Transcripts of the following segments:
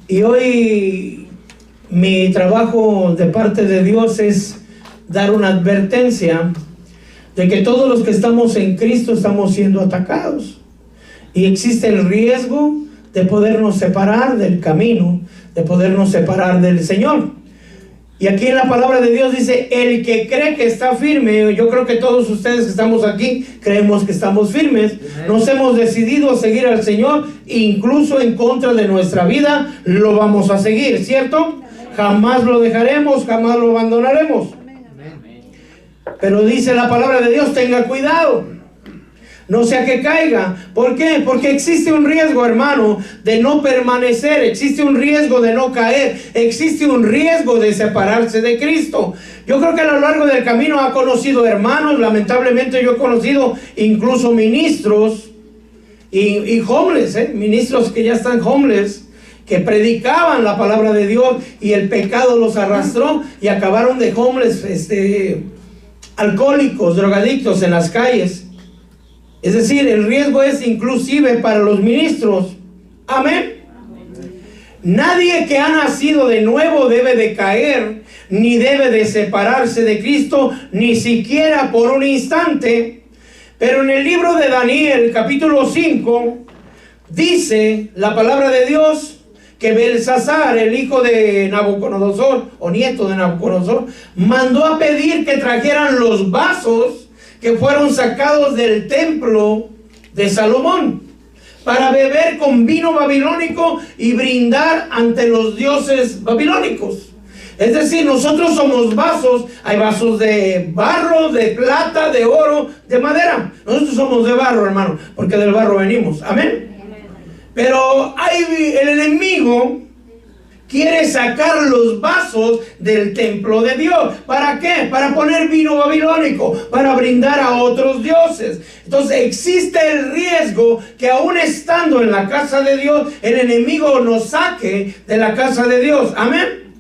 Y hoy mi trabajo de parte de Dios es dar una advertencia de que todos los que estamos en Cristo estamos siendo atacados. Y existe el riesgo de podernos separar del camino, de podernos separar del Señor. Y aquí en la palabra de Dios dice, el que cree que está firme. Yo creo que todos ustedes que estamos aquí creemos que estamos firmes. Nos hemos decidido a seguir al Señor, incluso en contra de nuestra vida, lo vamos a seguir, ¿cierto? Jamás lo dejaremos, jamás lo abandonaremos. Pero dice la palabra de Dios, tenga cuidado, no sea que caiga. ¿Por qué? Porque existe un riesgo, hermano, de no permanecer. Existe un riesgo de no caer. Existe un riesgo de separarse de Cristo. Yo creo que a lo largo del camino ha conocido hermanos. Lamentablemente yo he conocido incluso ministros y homeless, ministros que ya están homeless, que predicaban la palabra de Dios y el pecado los arrastró y acabaron de homeless, alcohólicos, drogadictos en las calles. Es decir, el riesgo es inclusive para los ministros. Amén. Nadie que ha nacido de nuevo debe de caer, ni debe de separarse de Cristo, ni siquiera por un instante. Pero en el libro de Daniel, capítulo 5, dice la palabra de Dios que Belsasar, el hijo de Nabucodonosor, o nieto de Nabucodonosor, mandó a pedir que trajeran los vasos que fueron sacados del templo de Salomón para beber con vino babilónico y brindar ante los dioses babilónicos. Es decir, nosotros somos vasos. Hay vasos de barro, de plata, de oro, de madera. Nosotros somos de barro, hermano, porque del barro venimos. Amén. Pero el enemigo quiere sacar los vasos del templo de Dios. ¿Para qué? Para poner vino babilónico, para brindar a otros dioses. Entonces existe el riesgo que aún estando en la casa de Dios, el enemigo nos saque de la casa de Dios. Amén.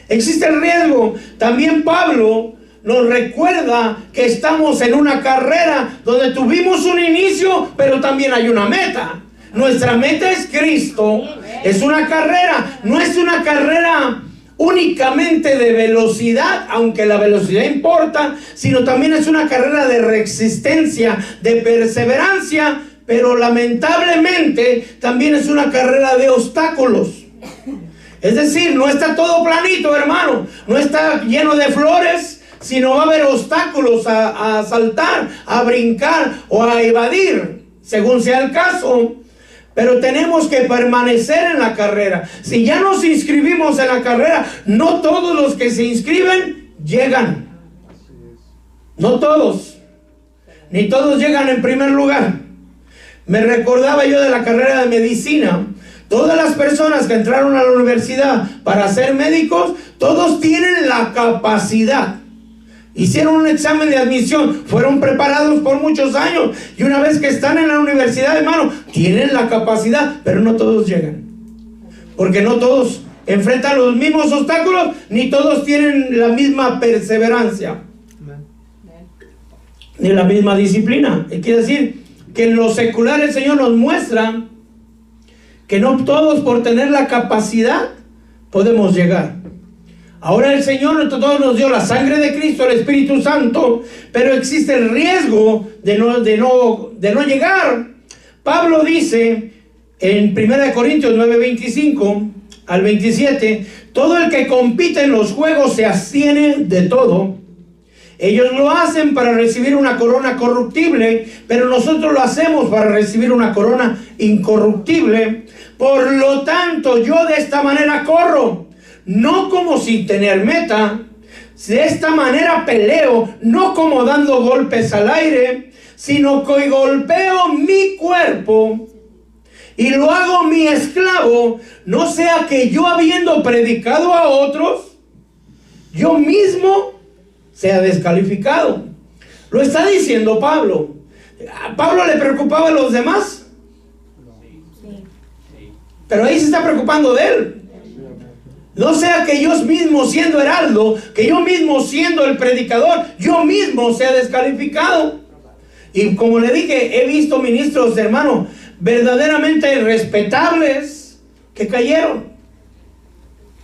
Existe el riesgo. También Pablo nos recuerda que estamos en una carrera donde tuvimos un inicio, pero también hay una meta. Nuestra meta es Cristo. Es una carrera. No es una carrera únicamente de velocidad, aunque la velocidad importa, sino también es una carrera de resistencia, de perseverancia, pero lamentablemente también es una carrera de obstáculos. Es decir, no está todo planito, hermano. No está lleno de flores, sino va a haber obstáculos a saltar, a brincar o a evadir, según sea el caso. Pero tenemos que permanecer en la carrera. Si ya nos inscribimos en la carrera, no todos los que se inscriben llegan. No todos. Ni todos llegan en primer lugar. Me recordaba yo de la carrera de medicina. Todas las personas que entraron a la universidad para ser médicos, todos tienen la capacidad. Hicieron un examen de admisión, fueron preparados por muchos años, y una vez que están en la universidad, hermano, tienen la capacidad, pero no todos llegan, porque no todos enfrentan los mismos obstáculos, ni todos tienen la misma perseverancia, ni la misma disciplina. Quiere decir que en lo secular el Señor nos muestra que no todos, por tener la capacidad, podemos llegar. Ahora el Señor todos nos dio la sangre de Cristo, el Espíritu Santo, pero existe el riesgo de no llegar. Pablo dice en 1 Corintios 9:25 al 27, todo el que compite en los juegos se abstiene de todo. Ellos lo hacen para recibir una corona corruptible, pero nosotros lo hacemos para recibir una corona incorruptible. Por lo tanto, yo de esta manera corro, no como sin tener meta. De esta manera peleo, no como dando golpes al aire, sino que golpeo mi cuerpo y lo hago mi esclavo, no sea que yo, habiendo predicado a otros, yo mismo sea descalificado. Lo está diciendo Pablo. ¿A Pablo le preocupaba a los demás? Pero ahí se está preocupando de él. No sea que yo mismo, siendo heraldo, que yo mismo siendo el predicador, yo mismo sea descalificado. Y como le dije, he visto ministros, hermano, verdaderamente respetables que cayeron.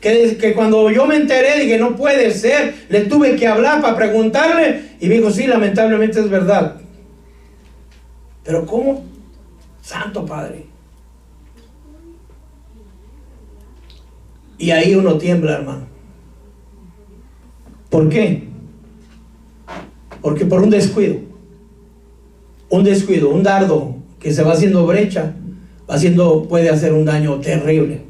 que cuando yo me enteré dije, no puede ser, le tuve que hablar para preguntarle, y me dijo, sí, lamentablemente es verdad. Pero ¿cómo? Santo Padre. Y ahí uno tiembla, hermano. ¿Por qué? Porque por un descuido, un dardo que se va haciendo brecha, puede hacer un daño terrible,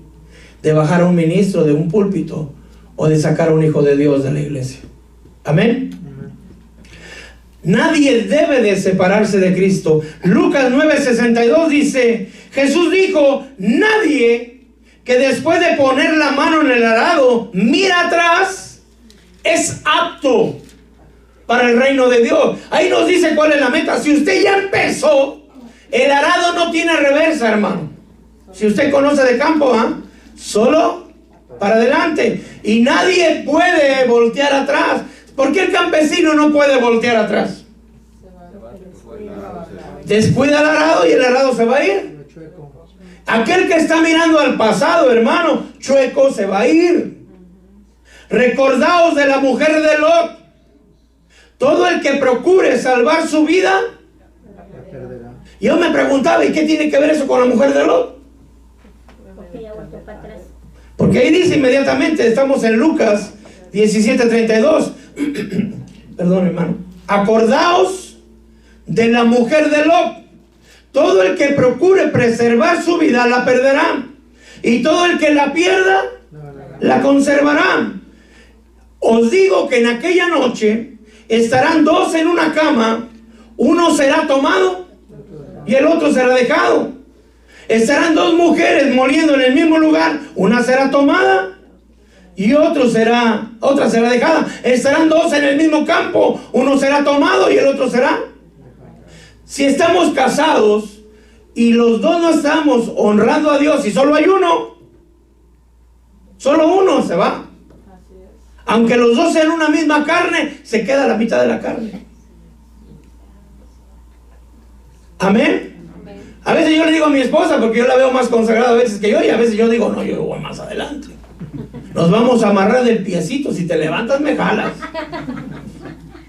de bajar a un ministro de un púlpito o de sacar a un hijo de Dios de la iglesia. Amén. Nadie debe de separarse de Cristo. Lucas 9:62 dice, Jesús dijo, nadie que después de poner la mano en el arado mira atrás es apto para el reino de Dios. Ahí nos dice cuál es la meta. Si usted ya empezó, el arado no tiene reversa, hermano. Si usted conoce de campo, solo para adelante. Y nadie puede voltear atrás. ¿Por qué el campesino no puede voltear atrás? Descuida el arado y el arado se va a ir. Aquel que está mirando al pasado, hermano, chueco se va a ir. Recordaos de la mujer de Lot. Todo el que procure salvar su vida. Yo me preguntaba, ¿y qué tiene que ver eso con la mujer de Lot? Porque ahí dice inmediatamente, estamos en Lucas 17:32. Perdón, hermano. Acordaos de la mujer de Lot. Todo el que procure preservar su vida la perderá, y todo el que la pierda la conservará. Os digo que en aquella noche estarán dos en una cama, uno será tomado y el otro será dejado. Estarán dos mujeres moliendo en el mismo lugar, una será tomada y otra será dejada. Estarán dos en el mismo campo, uno será tomado y el otro será. Si estamos casados y los dos no estamos honrando a Dios y solo hay uno, solo uno se va. Aunque los dos sean una misma carne, se queda la mitad de la carne. Amén. A veces yo le digo a mi esposa, porque yo la veo más consagrada a veces que yo, y a veces yo digo, no, yo voy más adelante. Nos vamos a amarrar del piecito, si te levantas me jalas.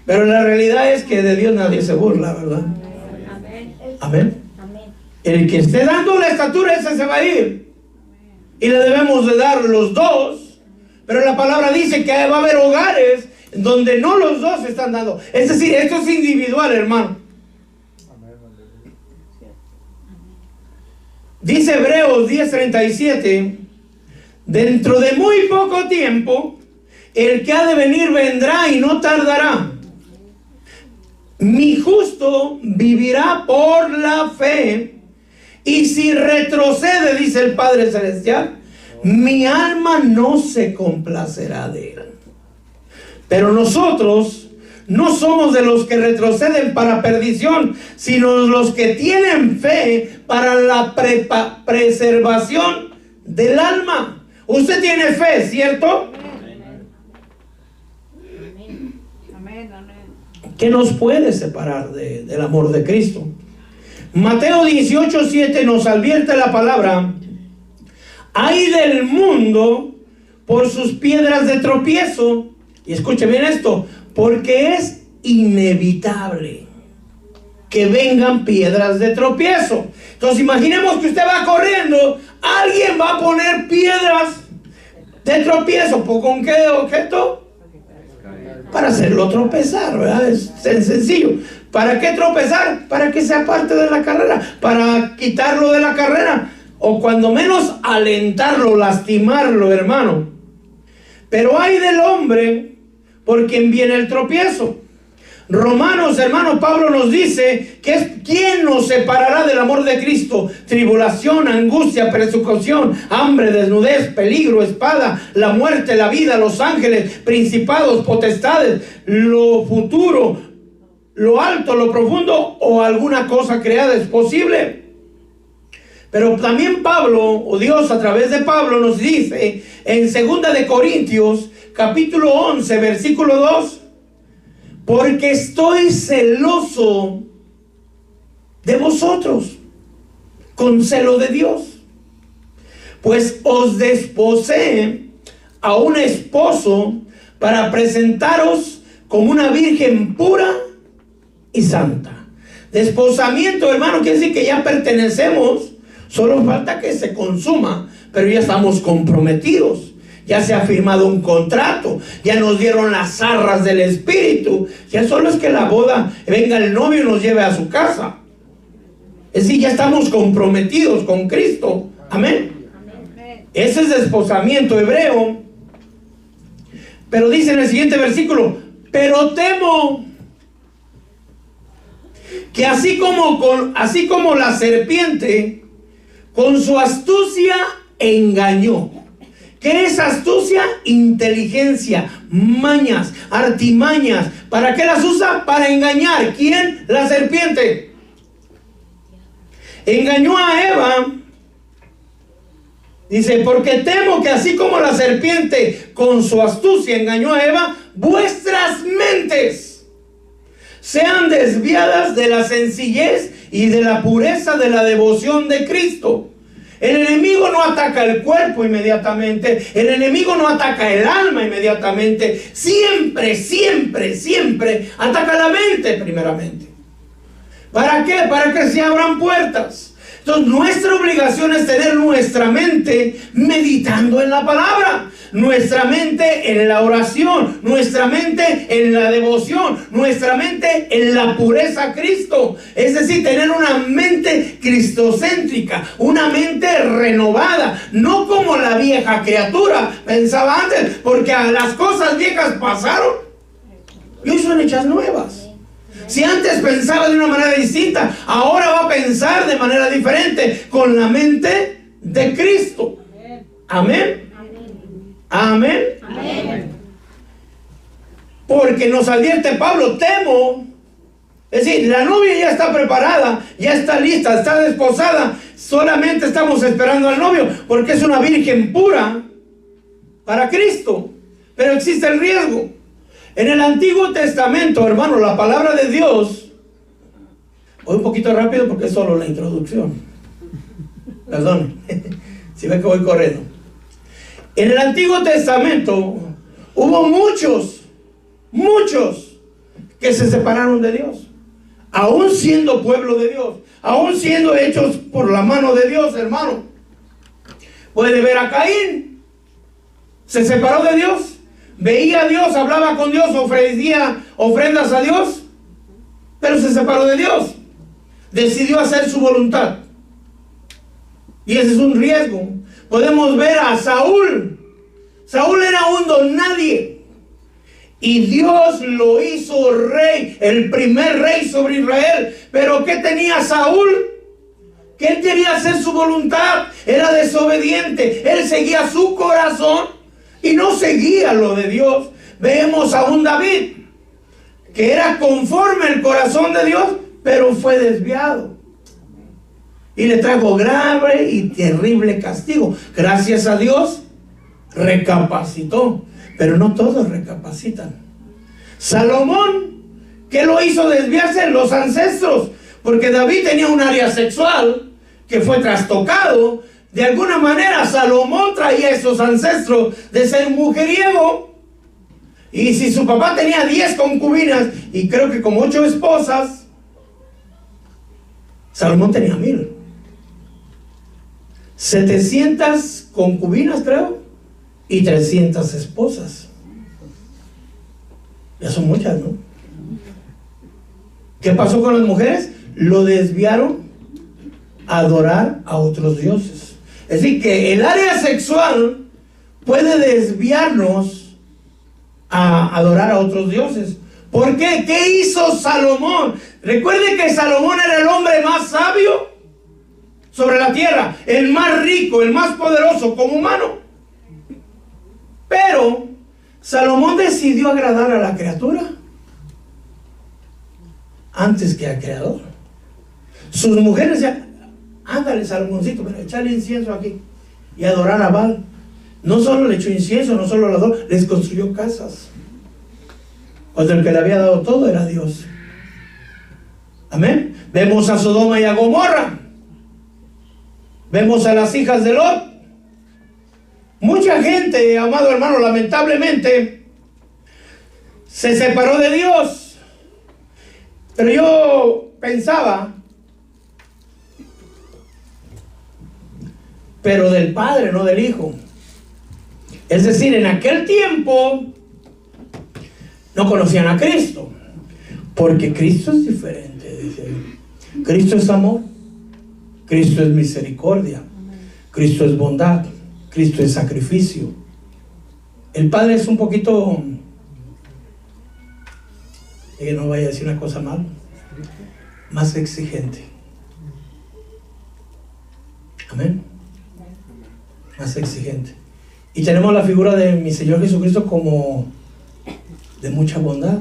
Pero la realidad es que de Dios nadie se burla, ¿verdad? Amén. El que esté dando la estatura, ese se va a ir. Y le debemos de dar los dos. Pero la palabra dice que va a haber hogares donde no los dos están dando. Es decir, esto es individual, hermano. Dice Hebreos 10:37, dentro de muy poco tiempo, el que ha de venir vendrá y no tardará. Mi justo vivirá por la fe, y si retrocede, dice el Padre Celestial, mi alma no se complacerá de él. Pero nosotros no somos de los que retroceden para perdición, sino los que tienen fe para la preservación del alma. Usted tiene fe, ¿cierto? Amén. ¿Qué nos puede separar del amor de Cristo? Mateo 18:7 nos advierte la palabra: ay del mundo por sus piedras de tropiezo. Y escuche bien esto, porque es inevitable que vengan piedras de tropiezo. Entonces imaginemos que usted va corriendo, alguien va a poner piedras de tropiezo. ¿Con qué objeto? Para hacerlo tropezar, ¿verdad? Es sencillo. ¿Para qué tropezar? Para que sea parte de la carrera, para quitarlo de la carrera, o cuando menos alentarlo, lastimarlo, hermano. Pero ay del hombre por quien viene el tropiezo. Romanos, hermano, Pablo nos dice que es ¿quién nos separará del amor de Cristo? Tribulación, angustia, persecución, hambre, desnudez, peligro, espada, la muerte, la vida, los ángeles, principados, potestades, lo futuro, lo alto, lo profundo, o alguna cosa creada. Es posible. Pero también Pablo, o Dios a través de Pablo, nos dice en 2 de Corintios capítulo 11 versículo 2: porque estoy celoso de vosotros con celo de Dios, pues os desposé a un esposo para presentaros como una virgen pura y santa. Desposamiento, hermano, quiere decir que ya pertenecemos, solo falta que se consuma, pero ya estamos comprometidos. Ya se ha firmado un contrato, ya nos dieron las arras del Espíritu. Ya solo es que la boda, venga el novio y nos lleve a su casa. Es decir, ya estamos comprometidos con Cristo. Amén. Ese es desposamiento hebreo. Pero dice en el siguiente versículo: pero temo que así como la serpiente con su astucia engañó. ¿Qué es astucia? Inteligencia, mañas, artimañas. ¿Para qué las usa? Para engañar. ¿Quién? La serpiente. Engañó a Eva. Dice, porque temo que así como la serpiente con su astucia engañó a Eva, vuestras mentes sean desviadas de la sencillez y de la pureza de la devoción de Cristo. El enemigo no ataca el cuerpo inmediatamente. El enemigo no ataca el alma inmediatamente. Siempre, siempre, siempre ataca la mente primeramente. ¿Para qué? Para que se abran puertas. Entonces nuestra obligación es tener nuestra mente meditando en la palabra, nuestra mente en la oración, nuestra mente en la devoción, nuestra mente en la pureza a Cristo. Es decir, tener una mente cristocéntrica, una mente renovada, no como la vieja criatura pensaba antes, porque las cosas viejas pasaron y hoy son hechas nuevas. Si antes pensaba de una manera distinta, ahora va a pensar de manera diferente, con la mente de Cristo. Amén. Amén. Amén. Porque nos advierte Pablo, temo. Es decir, la novia ya está preparada, ya está lista, está desposada. Solamente estamos esperando al novio, porque es una virgen pura para Cristo. Pero existe el riesgo. En el Antiguo Testamento, hermano, la palabra de Dios, voy un poquito rápido porque es solo la introducción. Perdón, si ve que voy corriendo. En el Antiguo Testamento hubo muchos que se separaron de Dios, aún siendo pueblo de Dios, aún siendo hechos por la mano de Dios, hermano. Puede ver a Caín, se separó de Dios. Veía a Dios, hablaba con Dios, ofrecía ofrendas a Dios, pero se separó de Dios. Decidió hacer su voluntad. Y ese es un riesgo. Podemos ver a Saúl. Saúl era un don nadie. Y Dios lo hizo rey, el primer rey sobre Israel. Pero ¿qué tenía Saúl? Que él quería hacer su voluntad. Era desobediente. Él seguía su corazón y no seguía lo de Dios. Vemos a un David que era conforme al corazón de Dios, pero fue desviado y le trajo grave y terrible castigo. Gracias a Dios recapacitó, pero no todos recapacitan. Salomón, ¿qué lo hizo desviarse? Los ancestros, porque David tenía un área sexual que fue trastocado. De alguna manera Salomón traía esos ancestros de ser mujeriego. Y si su papá tenía 10 concubinas y creo que como 8 esposas, Salomón tenía 700 concubinas, creo, y 300 esposas. Ya son muchas, ¿no? ¿Qué pasó con las mujeres? Lo desviaron a adorar a otros dioses. Es decir, que el área sexual puede desviarnos a adorar a otros dioses. ¿Por qué? ¿Qué hizo Salomón? Recuerde que Salomón era el hombre más sabio sobre la tierra, el más rico, el más poderoso como humano. Pero Salomón decidió agradar a la criatura antes que al creador. Sus mujeres ya, ándale Salomoncito, pero echarle incienso aquí y adorar a Baal. No solo le echó incienso, no solo lo adoró, les construyó casas, cuando el que le había dado todo era Dios. Amén. Vemos a Sodoma y a Gomorra. Vemos a las hijas de Lot. Mucha gente, amado hermano, lamentablemente se separó de Dios. Pero yo pensaba, pero del Padre, no del Hijo. Es decir, en aquel tiempo no conocían a Cristo, porque Cristo es diferente, dice. Cristo es amor, Cristo es misericordia, Cristo es bondad, Cristo es sacrificio. El Padre es un poquito, que no vaya a decir una cosa mal, más exigente. Amén. Más exigente. Y tenemos la figura de mi Señor Jesucristo como de mucha bondad,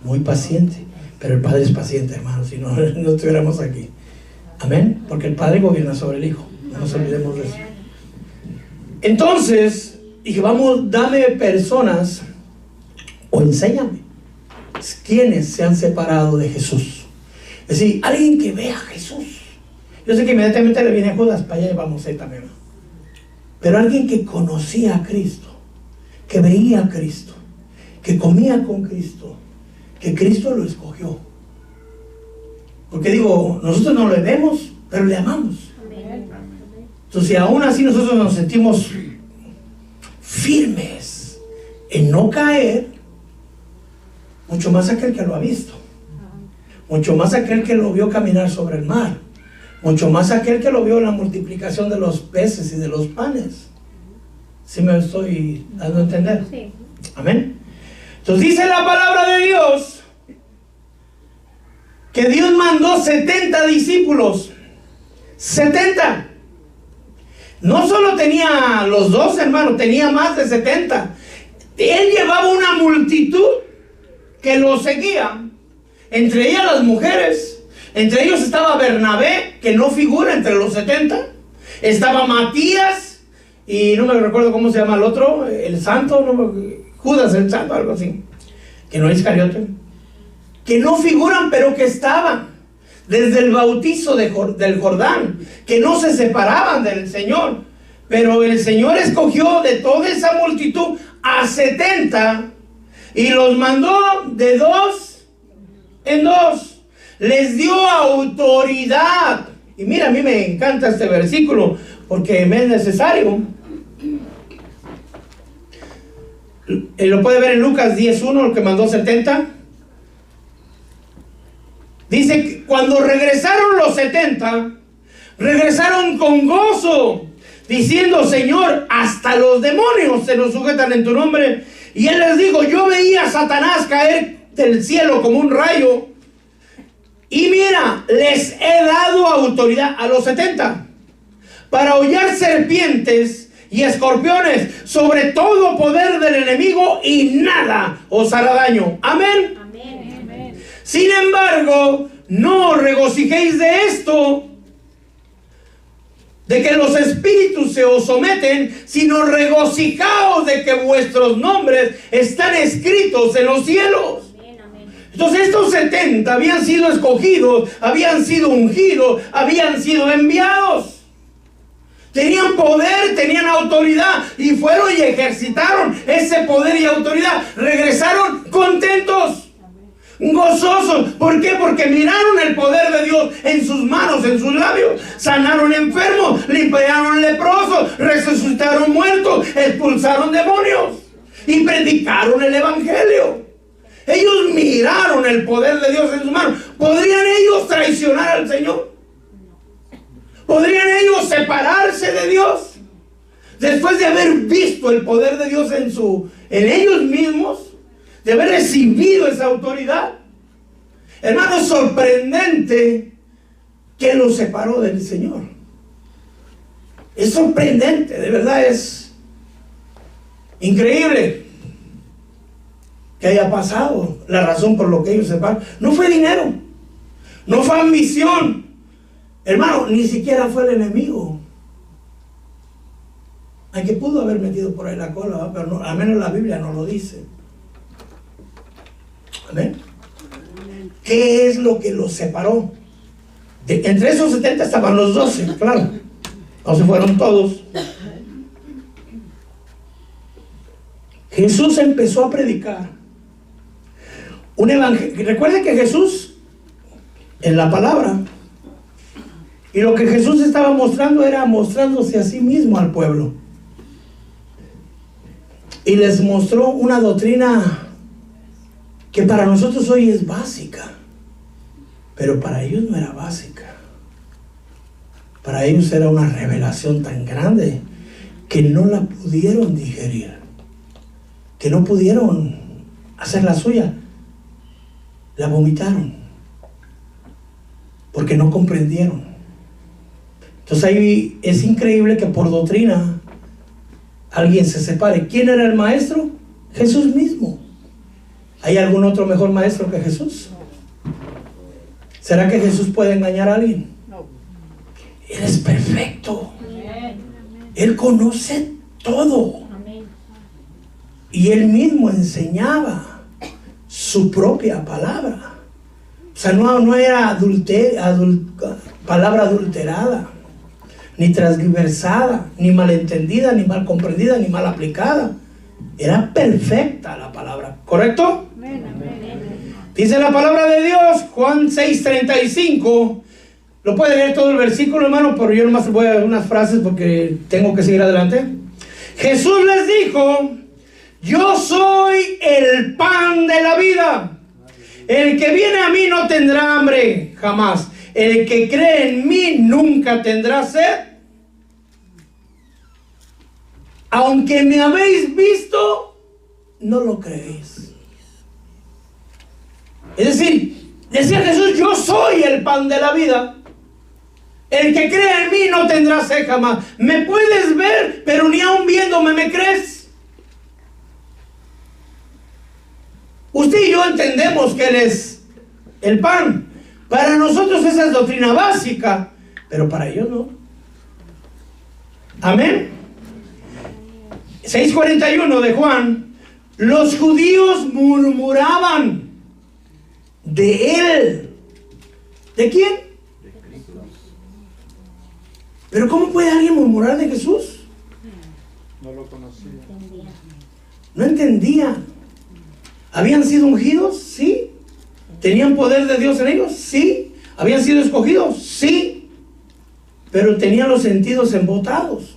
muy paciente. Pero el Padre es paciente, hermano, si no, no estuviéramos aquí. Amén. Porque el Padre gobierna sobre el Hijo. No nos olvidemos de eso. Entonces dije, vamos, dame personas o enséñame quienes se han separado de Jesús. Es decir, alguien que vea a Jesús. Yo sé que inmediatamente le viene a Judas, para allá vamos a ir también. Pero alguien que conocía a Cristo, que veía a Cristo, que comía con Cristo, que Cristo lo escogió. Porque digo, nosotros no le vemos, pero le amamos. Entonces, si aún así nosotros nos sentimos firmes en no caer, mucho más aquel que lo ha visto, mucho más aquel que lo vio caminar sobre el mar, mucho más aquel que lo vio en la multiplicación de los peces y de los panes. ¿Sí me estoy dando a entender? Sí. Amén. Entonces dice la palabra de Dios que Dios mandó 70 discípulos. 70. No solo tenía los 12, hermanos, tenía más de 70. Él llevaba una multitud que lo seguía. Entre ellas las mujeres. Entre ellos estaba Bernabé, que no figura entre los 70. Estaba Matías, y no me recuerdo cómo se llama el otro, el santo, Judas el santo, algo así. Que no es Iscariote. Que no figuran, pero que estaban desde el bautizo del Jordán, que no se separaban del Señor. Pero el Señor escogió de toda esa multitud a 70 y los mandó de 2 en 2. Les dio autoridad. Y mira, a mí me encanta este versículo porque me es necesario. Lo puede ver en Lucas 10:1, el que mandó 70. Dice que cuando regresaron los 70, regresaron con gozo, diciendo: Señor, hasta los demonios se nos sujetan en tu nombre. Y él les dijo: yo veía a Satanás caer del cielo como un rayo. Y mira, les he dado autoridad a los 70 para hollar serpientes y escorpiones, sobre todo poder del enemigo, y nada os hará daño. Amén. Amén. Amén. Sin embargo, no os regocijéis de esto, de que los espíritus se os someten, sino regocijaos de que vuestros nombres están escritos en los cielos. Entonces estos 70 habían sido escogidos, habían sido ungidos, habían sido enviados. Tenían poder, tenían autoridad, y fueron y ejercitaron ese poder y autoridad. Regresaron contentos, gozosos. ¿Por qué? Porque miraron el poder de Dios en sus manos, en sus labios. Sanaron enfermos, limpiaron leprosos, resucitaron muertos, expulsaron demonios y predicaron el evangelio. Ellos miraron el poder de Dios en sus manos. ¿Podrían ellos traicionar al Señor? ¿Podrían ellos separarse de Dios? Después de haber visto el poder de Dios en ellos mismos, de haber recibido esa autoridad. Hermano, es sorprendente que los separó del Señor. Es sorprendente, de verdad es increíble que haya pasado. La razón por lo que ellos se separaron no fue dinero, no fue ambición, hermano, ni siquiera fue el enemigo, aunque pudo haber metido por ahí la cola, ¿va? Pero no, al menos la Biblia no lo dice. Amén. ¿Qué es lo que los separó? Entre esos 70 estaban los 12, claro, no se fueron todos. Jesús empezó a predicar un evangelio. Recuerden que Jesús, en la palabra, y lo que Jesús estaba mostrando era mostrándose a sí mismo al pueblo. Y les mostró una doctrina que para nosotros hoy es básica, pero para ellos no era básica. Para ellos era una revelación tan grande que no la pudieron digerir, que no pudieron hacer la suya. La vomitaron porque no comprendieron. Entonces ahí es increíble que por doctrina alguien se separe. ¿Quién era el maestro? Jesús mismo. ¿Hay algún otro mejor maestro que Jesús? ¿Será que Jesús puede engañar a alguien? No. Él es perfecto. Él conoce todo. Y él mismo enseñaba su propia palabra. O sea, no era palabra adulterada, ni transversada, ni malentendida, ni mal comprendida, ni mal aplicada. Era perfecta la palabra, ¿correcto? Dice la palabra de Dios, Juan 6:35. Lo puede leer todo el versículo, hermano, pero yo nomás voy a dar unas frases porque tengo que seguir adelante. Jesús les dijo: yo soy el pan de la vida. El que viene a mí no tendrá hambre jamás. El que cree en mí nunca tendrá sed. Aunque me habéis visto, no lo creéis. Es decir, decía Jesús: yo soy el pan de la vida. El que cree en mí no tendrá sed jamás. Me puedes ver, pero ni aun viéndome me crees. Usted y yo entendemos que Él es el pan. Para nosotros esa es doctrina básica, pero para ellos no. Amén. 6:41 de Juan. Los judíos murmuraban de Él. ¿De quién? Pero ¿cómo puede alguien murmurar de Jesús? No lo conocía. No entendían. ¿Habían sido ungidos? Sí. ¿Tenían poder de Dios en ellos? Sí. ¿Habían sido escogidos? Sí. Pero tenían los sentidos embotados.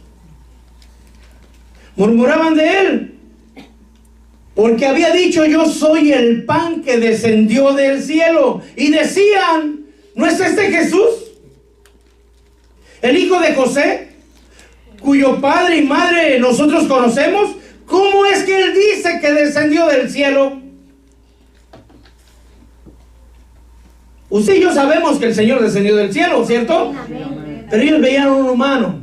Murmuraban de Él porque había dicho: yo soy el pan que descendió del cielo. Y decían: ¿no es este Jesús, el hijo de José, cuyo padre y madre nosotros conocemos? ¿Cómo es que Él dice que descendió del cielo? Usted y yo sabemos que el Señor descendió del cielo, ¿cierto? Pero ellos veían a un humano.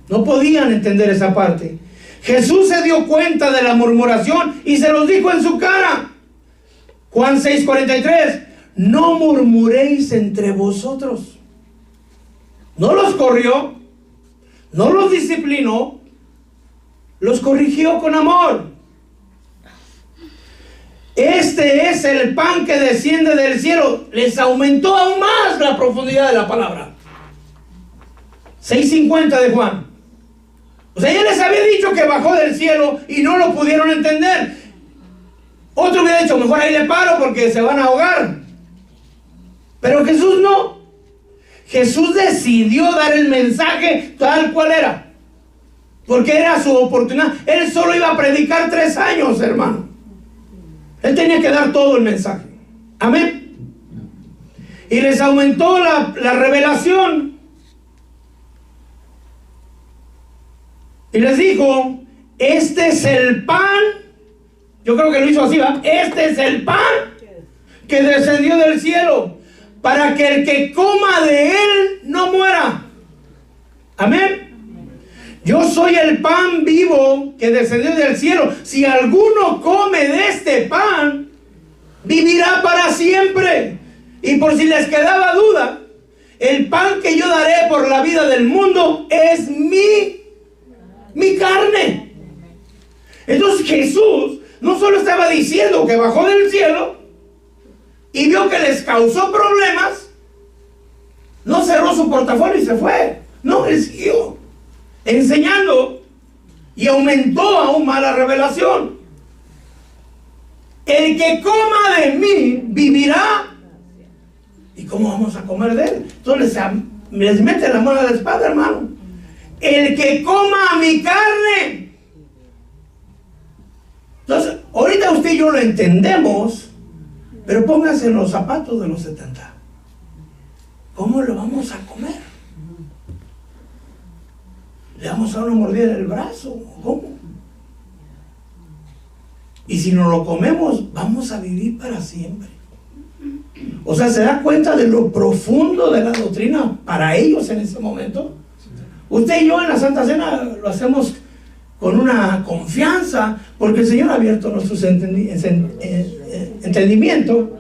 No podían entender esa parte. Jesús se dio cuenta de la murmuración y se los dijo en su cara. Juan 6:43. No murmuréis entre vosotros. No los corrió, no los disciplinó, los corrigió con amor. Este es el pan que desciende del cielo. Les aumentó aún más la profundidad de la palabra. 6:50 de Juan. O sea, ya les había dicho que bajó del cielo y no lo pudieron entender. Otro hubiera dicho: mejor ahí le paro porque se van a ahogar. Pero Jesús no. Jesús decidió dar el mensaje tal cual era, porque era su oportunidad. Él solo iba a predicar 3 años, hermano. Él tenía que dar todo el mensaje. Amén. Y les aumentó la revelación. Y les dijo: este es el pan. Yo creo que lo hizo así, ¿va? Este es el pan que descendió del cielo, para que el que coma de él no muera. Amén. Yo soy el pan vivo que descendió del cielo. Si alguno come de este pan, vivirá para siempre. Y por si les quedaba duda, el pan que yo daré por la vida del mundo es mi carne. Entonces Jesús no solo estaba diciendo que bajó del cielo y vio que les causó problemas, no cerró su portafolio y se fue. No, él siguió enseñando Y aumentó aún más la revelación. El que coma de mí vivirá. ¿Y cómo vamos a comer de él? Entonces les mete la mano a la espada, hermano. El que coma mi carne. Entonces, ahorita usted y yo lo entendemos, pero póngase en los zapatos de los 70. ¿Cómo lo vamos a comer? ¿Le vamos a dar una mordida en el brazo? ¿Cómo? Y si no lo comemos, vamos a vivir para siempre. O sea, ¿se da cuenta de lo profundo de la doctrina para ellos en ese momento? Usted y yo en la Santa Cena lo hacemos con una confianza, porque el Señor ha abierto nuestros entendimiento.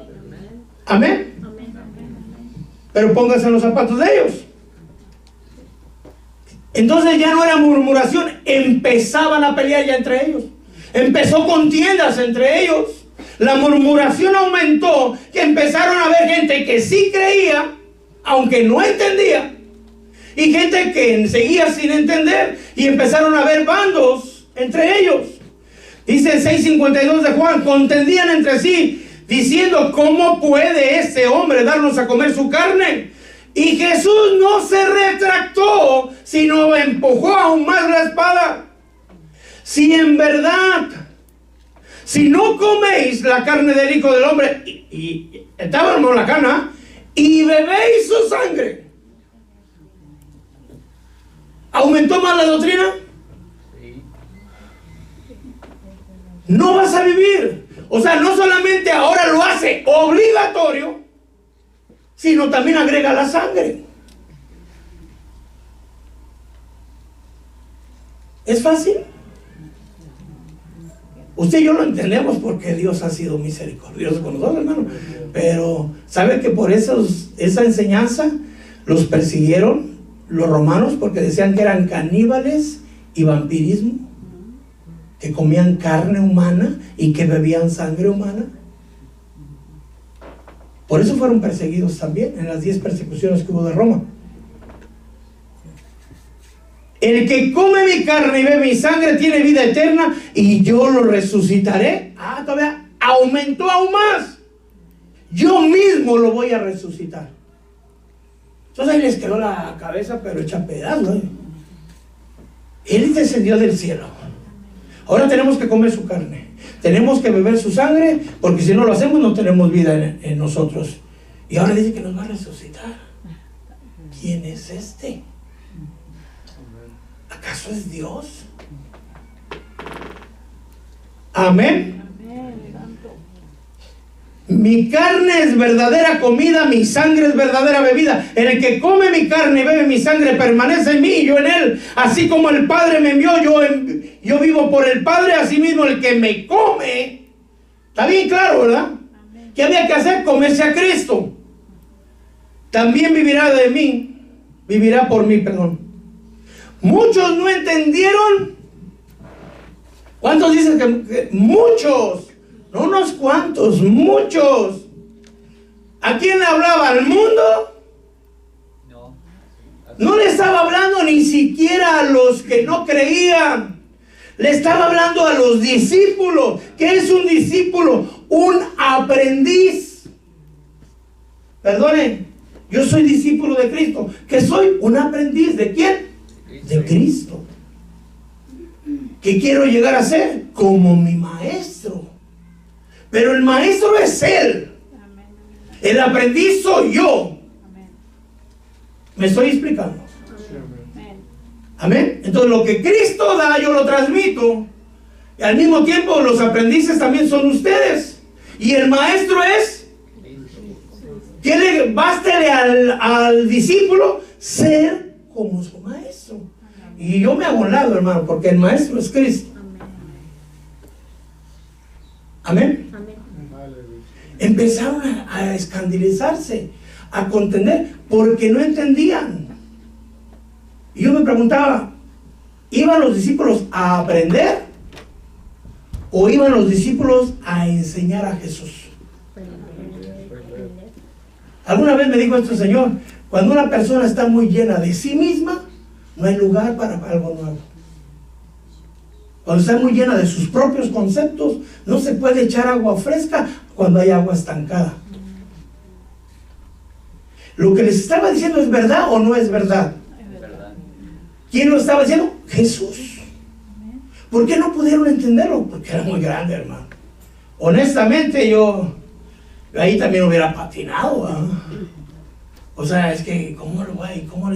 Amén. Pero pónganse en los zapatos de ellos. Entonces ya no era murmuración, empezaban a pelear ya entre ellos. Empezó contiendas entre ellos. La murmuración aumentó, que empezaron a ver gente que sí creía, aunque no entendía, y gente que seguía sin entender, y empezaron a ver bandos entre ellos. Dice el 6:52 de Juan: contendían entre sí, diciendo, ¿cómo puede este hombre darnos a comer su carne? Y Jesús no se retractó, sino empujó aún más la espada. Si en verdad, si no coméis la carne del Hijo del Hombre, y estábamos en la cana, y bebéis su sangre, ¿aumentó más la doctrina? No vas a vivir. O sea, no solamente ahora lo hace obligatorio, sino también agrega la sangre. ¿Es fácil? Usted y yo lo entendemos porque Dios ha sido misericordioso con nosotros, hermano. Pero ¿sabe que por esa enseñanza los persiguieron los romanos? Porque decían que eran caníbales y vampirismo, que comían carne humana y que bebían sangre humana. Por eso fueron perseguidos también en las 10 persecuciones que hubo de Roma. El que come mi carne y bebe mi sangre tiene vida eterna, y yo lo resucitaré. Todavía aumentó aún más. Yo mismo lo voy a resucitar. Entonces ahí les quedó la cabeza pero hecha pedazos, ¿eh? Él descendió del cielo. Ahora tenemos que comer su carne, tenemos que beber su sangre, porque si no lo hacemos no tenemos vida en nosotros. Y ahora dice que nos va a resucitar. ¿Quién es este? ¿Acaso es Dios? Amén. Mi carne es verdadera comida, mi sangre es verdadera bebida. El que come mi carne y bebe mi sangre permanece en mí y yo en él. Así como el Padre me envió, yo vivo por el Padre. Asimismo el que me come. Está bien claro, ¿verdad? ¿Qué había que hacer? Comerse a Cristo. También vivirá de mí, vivirá por mí, perdón. Muchos no entendieron. ¿Cuántos dicen que muchos? No unos cuantos, muchos. ¿A quién le hablaba? ¿Al mundo? No le estaba hablando ni siquiera a los que no creían. Le estaba hablando a los discípulos. ¿Qué es un discípulo? Un aprendiz. Perdone, yo soy discípulo de Cristo. ¿Qué soy? Un aprendiz. ¿De quién? De Cristo. ¿Qué quiero llegar a ser? Como mi maestro. Pero el maestro es Él. El aprendiz soy yo. ¿Me estoy explicando? Amén. Entonces lo que Cristo da yo lo transmito. Y al mismo tiempo los aprendices también son ustedes. Y el maestro es. Bástele al discípulo ser como su maestro. Y yo me hago un lado, hermano, porque el maestro es Cristo. Amén. Empezaron a escandalizarse, a contender, porque no entendían. Y yo me preguntaba, ¿iban los discípulos a aprender o iban los discípulos a enseñar a Jesús? Alguna vez me dijo esto el Señor: cuando una persona está muy llena de sí misma, no hay lugar para algo nuevo. Cuando está muy llena de sus propios conceptos, no se puede echar agua fresca cuando hay agua estancada. Lo que les estaba diciendo es verdad o no es verdad. ¿Quién lo estaba diciendo? Jesús. ¿Por qué no pudieron entenderlo? Porque era muy grande, hermano. Honestamente, yo ahí también hubiera patinado, ¿verdad? O sea, es que,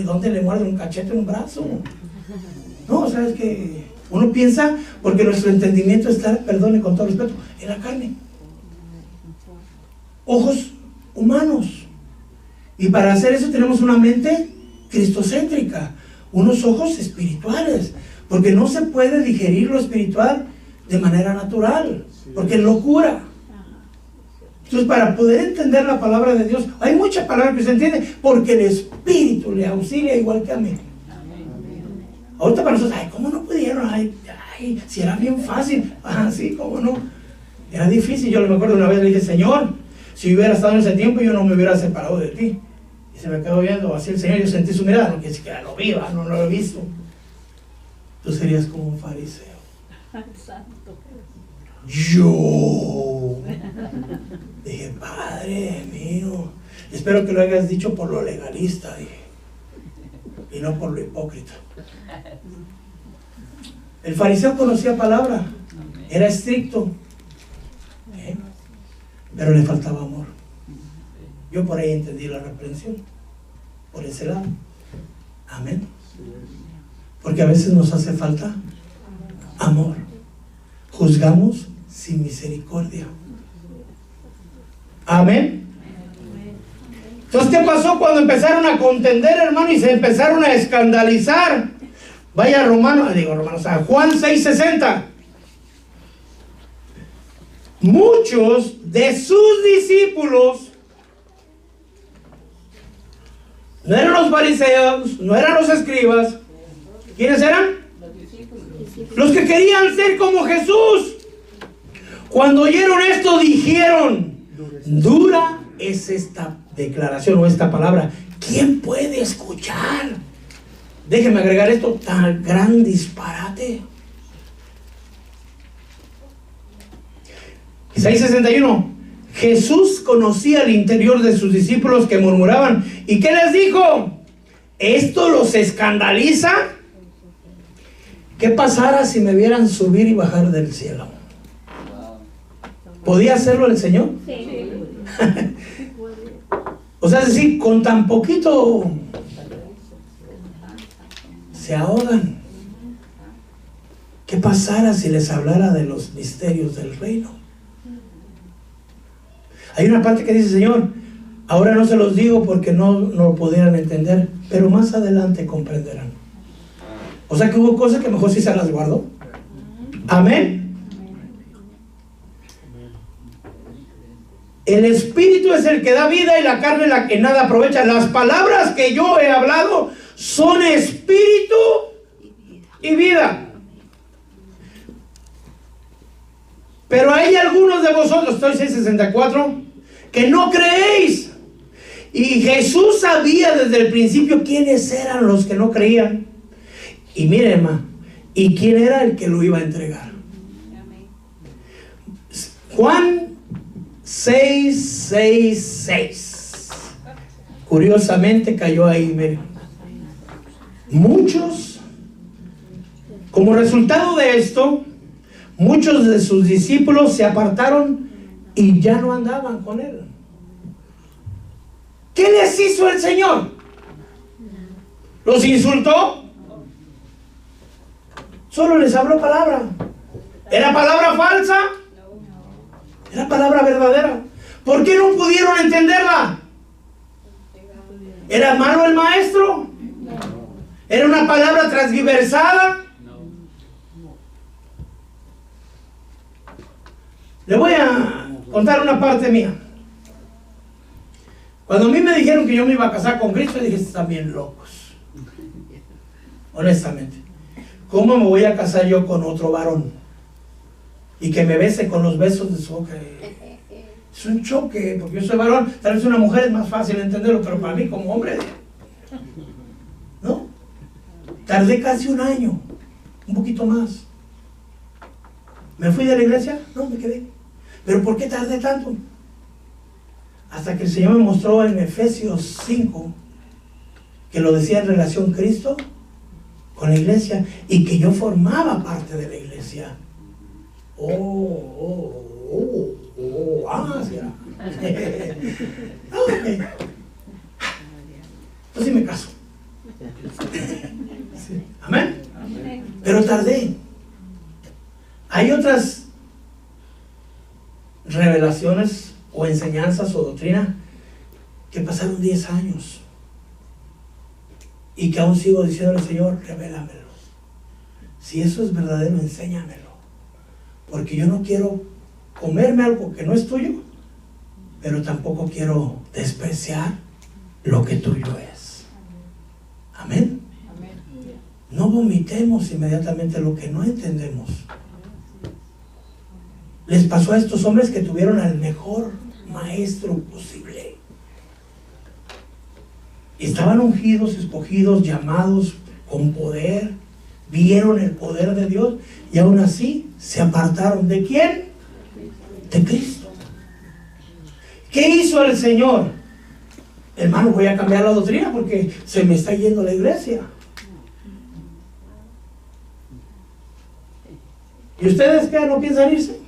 ¿dónde le muerde un cachete en un brazo? No, o sea, es que uno piensa, porque nuestro entendimiento está, perdone con todo respeto, en la carne. Ojos humanos. Y para hacer eso tenemos una mente cristocéntrica, unos ojos espirituales, porque no se puede digerir lo espiritual de manera natural, porque es locura. Entonces, para poder entender la palabra de Dios, hay mucha palabra que se entiende, porque el Espíritu le auxilia igual que a mí. Ahorita para nosotros, ¿cómo no pudieron? Si era bien fácil. Sí, ¿cómo no? Era difícil. Yo me acuerdo una vez, le dije, Señor, si hubiera estado en ese tiempo, yo no me hubiera separado de ti. Y se me quedó viendo así el Señor, yo sentí su mirada, no quiere decir que lo vi, no lo he visto. Tú serías como un fariseo. Yo dije, Padre mío, espero que lo hayas dicho por lo legalista, dije, y no por lo hipócrita. El fariseo conocía palabra, era estricto, pero le faltaba amor. Yo por ahí entendí la reprensión, por ese lado. Amén. Porque a veces nos hace falta amor. Juzgamos sin misericordia. Amén. Entonces, ¿qué pasó cuando empezaron a contender, hermano, y se empezaron a escandalizar? Vaya a Juan 6:60. Muchos de sus discípulos, no eran los fariseos, no eran los escribas. ¿Quiénes eran? Los que querían ser como Jesús. Cuando oyeron esto, dijeron, dura es esta declaración o esta palabra. ¿Quién puede escuchar? Déjenme agregar esto, tan gran disparate. 6:61. Jesús conocía el interior de sus discípulos que murmuraban. ¿Y qué les dijo? ¿Esto los escandaliza? ¿Qué pasara si me vieran subir y bajar del cielo? ¿Podía hacerlo el Señor? Sí. O sea, es decir, con tan poquito se ahogan. ¿Qué pasara si les hablara de los misterios del reino? Hay una parte que dice, Señor, ahora no se los digo porque no lo pudieran entender, pero más adelante comprenderán. O sea que hubo cosas que mejor sí se las guardó. Amén. El Espíritu es el que da vida y la carne la que nada aprovecha. Las palabras que yo he hablado son Espíritu y vida. Pero hay algunos de vosotros, estoy 6:64, que no creéis. Y Jesús sabía desde el principio quiénes eran los que no creían. Y miren, hermano, ¿y quién era el que lo iba a entregar? Juan 6:6. Curiosamente cayó ahí, miren. Muchos, como resultado de esto, muchos de sus discípulos se apartaron y ya no andaban con él. ¿Qué les hizo el Señor? ¿Los insultó? Solo les habló palabra. ¿Era palabra falsa? Era palabra verdadera. ¿Por qué no pudieron entenderla? ¿Era malo el maestro? ¿Era una palabra transgiversada? Le voy a contar una parte mía. Cuando a mí me dijeron que yo me iba a casar con Cristo, dije, están bien locos. Honestamente. ¿Cómo me voy a casar yo con otro varón? Y que me bese con los besos de su boca. Es un choque, porque yo soy varón. Tal vez una mujer es más fácil entenderlo, pero para mí como hombre, ¿no? Tardé casi un año, un poquito más. ¿Me fui de la iglesia? No, me quedé. ¿Pero por qué tardé tanto? Hasta que el Señor me mostró en Efesios 5 que lo decía en relación Cristo con la iglesia y que yo formaba parte de la iglesia. Sí. Okay. Pues sí me caso. Sí. Amén. Pero tardé. Hay otras revelaciones o enseñanzas o doctrina que pasaron 10 años y que aún sigo diciendo al Señor, revélamelo. Si eso es verdadero, enséñamelo. Porque yo no quiero comerme algo que no es tuyo, pero tampoco quiero despreciar lo que tuyo es. Amén. No vomitemos inmediatamente lo que no entendemos. Les pasó a estos hombres que tuvieron al mejor maestro posible. Estaban ungidos, escogidos, llamados con poder, vieron el poder de Dios y aún así se apartaron. ¿De quién? De Cristo. ¿Qué hizo el Señor? Hermano, voy a cambiar la doctrina porque se me está yendo la iglesia. ¿Y ustedes qué? ¿No piensan irse?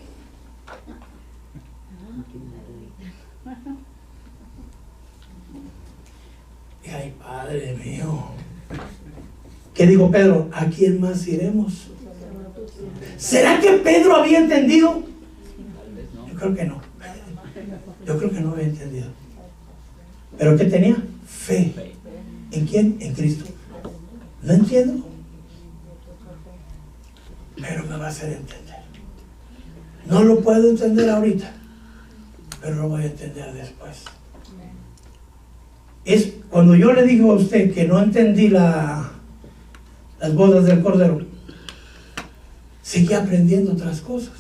Ay, Padre mío. ¿Qué dijo Pedro? ¿A quién más iremos? ¿Será que Pedro había entendido? Yo creo que no. Yo creo que no había entendido. ¿Pero qué tenía? Fe. ¿En quién? En Cristo. No entiendo, pero me va a hacer entender. No lo puedo entender ahorita, pero lo voy a entender después. Es cuando yo le digo a usted que no entendí las bodas del Cordero, seguí aprendiendo otras cosas.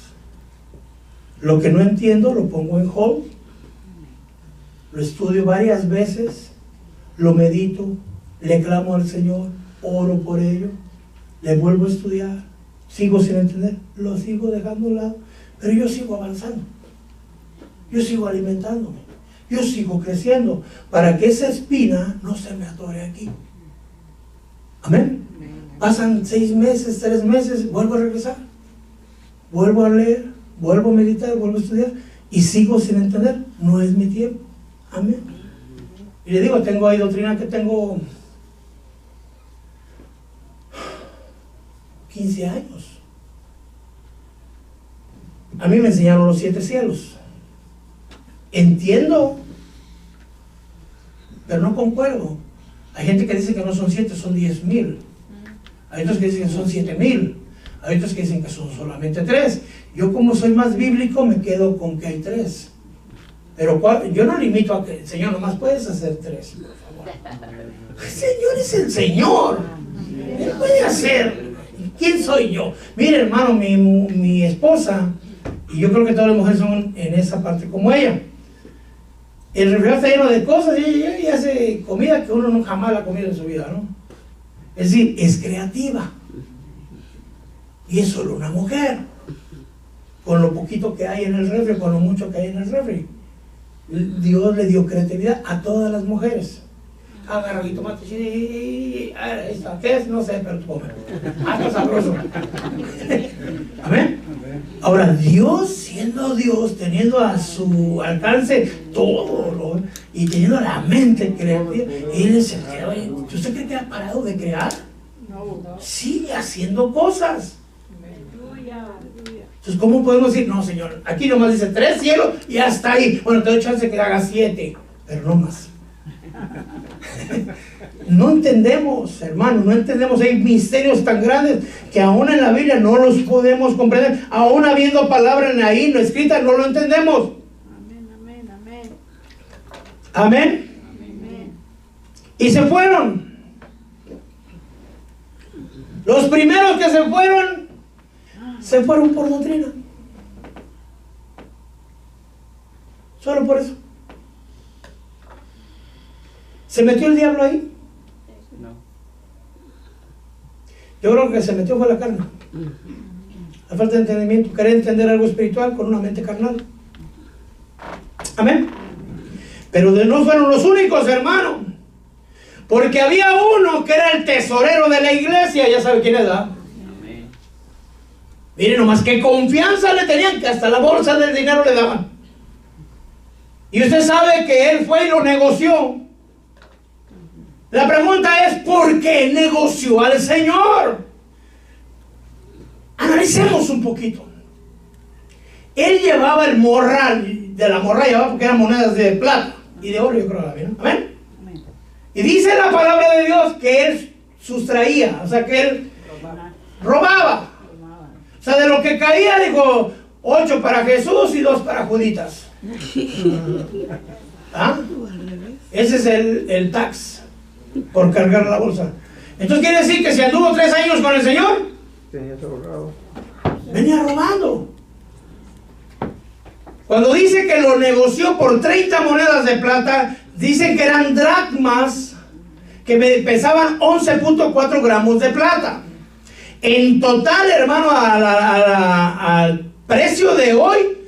Lo que no entiendo lo pongo en hold, lo estudio varias veces, lo medito, le clamo al Señor, oro por ello, le vuelvo a estudiar, sigo sin entender, lo sigo dejando a un lado, pero yo sigo avanzando, yo sigo alimentándome, yo sigo creciendo para que esa espina no se me atore aquí. Amén. Pasan 6 meses, 3 meses, vuelvo a regresar, vuelvo a leer, vuelvo a meditar, vuelvo a estudiar y sigo sin entender. No es mi tiempo. Amén. Y le digo, hay doctrina que tengo 15 años. A mí me enseñaron los 7 cielos. Entiendo, pero no concuerdo. Hay gente que dice que no son 7, son 10,000. Hay otros que dicen que son 7,000. Hay otros que dicen que son solamente 3. Yo, como soy más bíblico, me quedo con que hay 3. Pero yo no limito a que, Señor, nomás puedes hacer 3, por favor. El Señor es el Señor. Él puede hacer. ¿Quién soy yo? Mire, hermano, mi esposa, y yo creo que todas las mujeres son en esa parte como ella. El refrigerador está lleno de cosas y hace comida que uno no jamás la ha comido en su vida, ¿no? Es decir, es creativa. Y es solo una mujer. Con lo poquito que hay en el refri, con lo mucho que hay en el refri. Dios le dio creatividad a todas las mujeres. Agarra el tomate y esta, ¿qué es? No sé, pero tú come. Hasta sabroso. Amén. Ahora, Dios, siendo Dios, teniendo a su alcance todo, y teniendo la mente creativa, Él es el que, ¿usted cree que ha parado de crear? No. Sigue haciendo cosas. Entonces, ¿cómo podemos decir, no, Señor, aquí nomás dice 3 cielos y hasta ahí? Bueno, te doy chance que haga 7, pero no más. No entendemos, hermano, no entendemos. Hay misterios tan grandes que aún en la Biblia no los podemos comprender. Aún habiendo palabras ahí no escritas, no lo entendemos. Amén. Y se fueron. Los primeros que se fueron por doctrina. Solo por eso. ¿Se metió el diablo ahí? No. Yo creo que se metió fue la carne. La falta de entendimiento, querer entender algo espiritual con una mente carnal. Amén. Pero no fueron los únicos, hermano. Porque había uno que era el tesorero de la iglesia. Ya sabe quién es, ¿verdad? Miren nomás qué confianza le tenían, que hasta la bolsa del dinero le daban. Y usted sabe que él fue y lo negoció. La pregunta es, ¿por qué negoció al Señor? Analicemos un poquito. Él llevaba el morral, de la morra llevaba porque eran monedas de plata y de oro, yo creo, ¿no? Amén. Y dice la palabra de Dios que él sustraía, o sea que él robaba. O sea, de lo que caía, dijo, 8 para Jesús y 2 para Juditas. ¿Ah? Ese es el tax por cargar la bolsa. Entonces quiere decir que si anduvo 3 años con el Señor, venía robando. Cuando dice que lo negoció por 30 monedas de plata, dicen que eran dracmas que pesaban 11.4 gramos de plata. En total, hermano, al precio de hoy,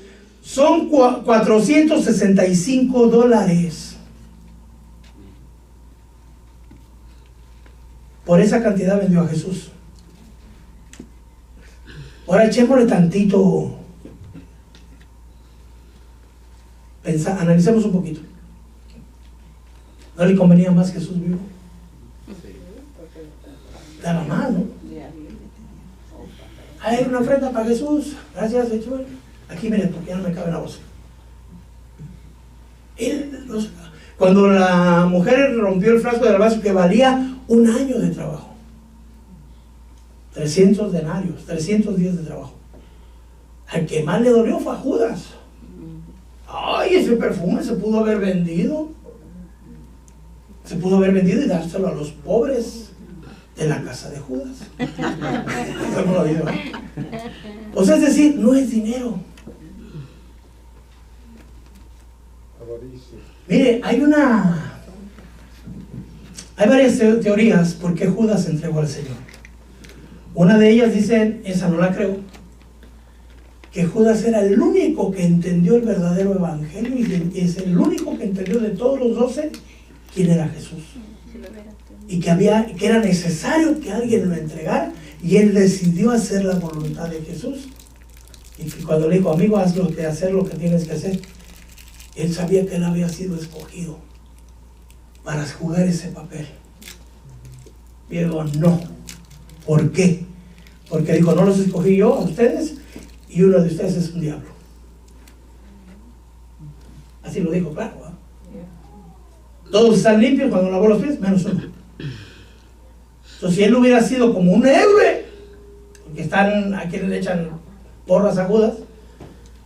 son $465. Por esa cantidad vendió a Jesús. Ahora echémosle tantito. Analicemos un poquito. ¿No le convenía más Jesús vivo? Daba más, ¿no? Hay una ofrenda para Jesús. Gracias, Señor. Aquí miren, porque ya no me cabe la voz. Cuando la mujer rompió el frasco de alabastro que valía 1 año de trabajo, 300 denarios, 300 días de trabajo, al que más le dolió fue a Judas. Ay, ese perfume se pudo haber vendido. Se pudo haber vendido y dárselo a los pobres de la casa de Judas. O sea, es decir, no es dinero. Mire, hay varias teorías por qué Judas se entregó al Señor. Una de ellas dice, esa no la creo, que Judas era el único que entendió el verdadero evangelio y es el único que entendió de todos los 12 quién era Jesús. Y que era necesario que alguien lo entregara, y él decidió hacer la voluntad de Jesús. Y que cuando le dijo, amigo, hacer lo que tienes que hacer, él sabía que él había sido escogido para jugar ese papel. Y digo, no. ¿Por qué? Porque dijo, no los escogí yo a ustedes, y uno de ustedes es un diablo. Así lo dijo, claro, ¿eh? Todos están limpios cuando lavó los pies, menos uno. Entonces, si él hubiera sido como un héroe, porque a quienes le echan porras agudas,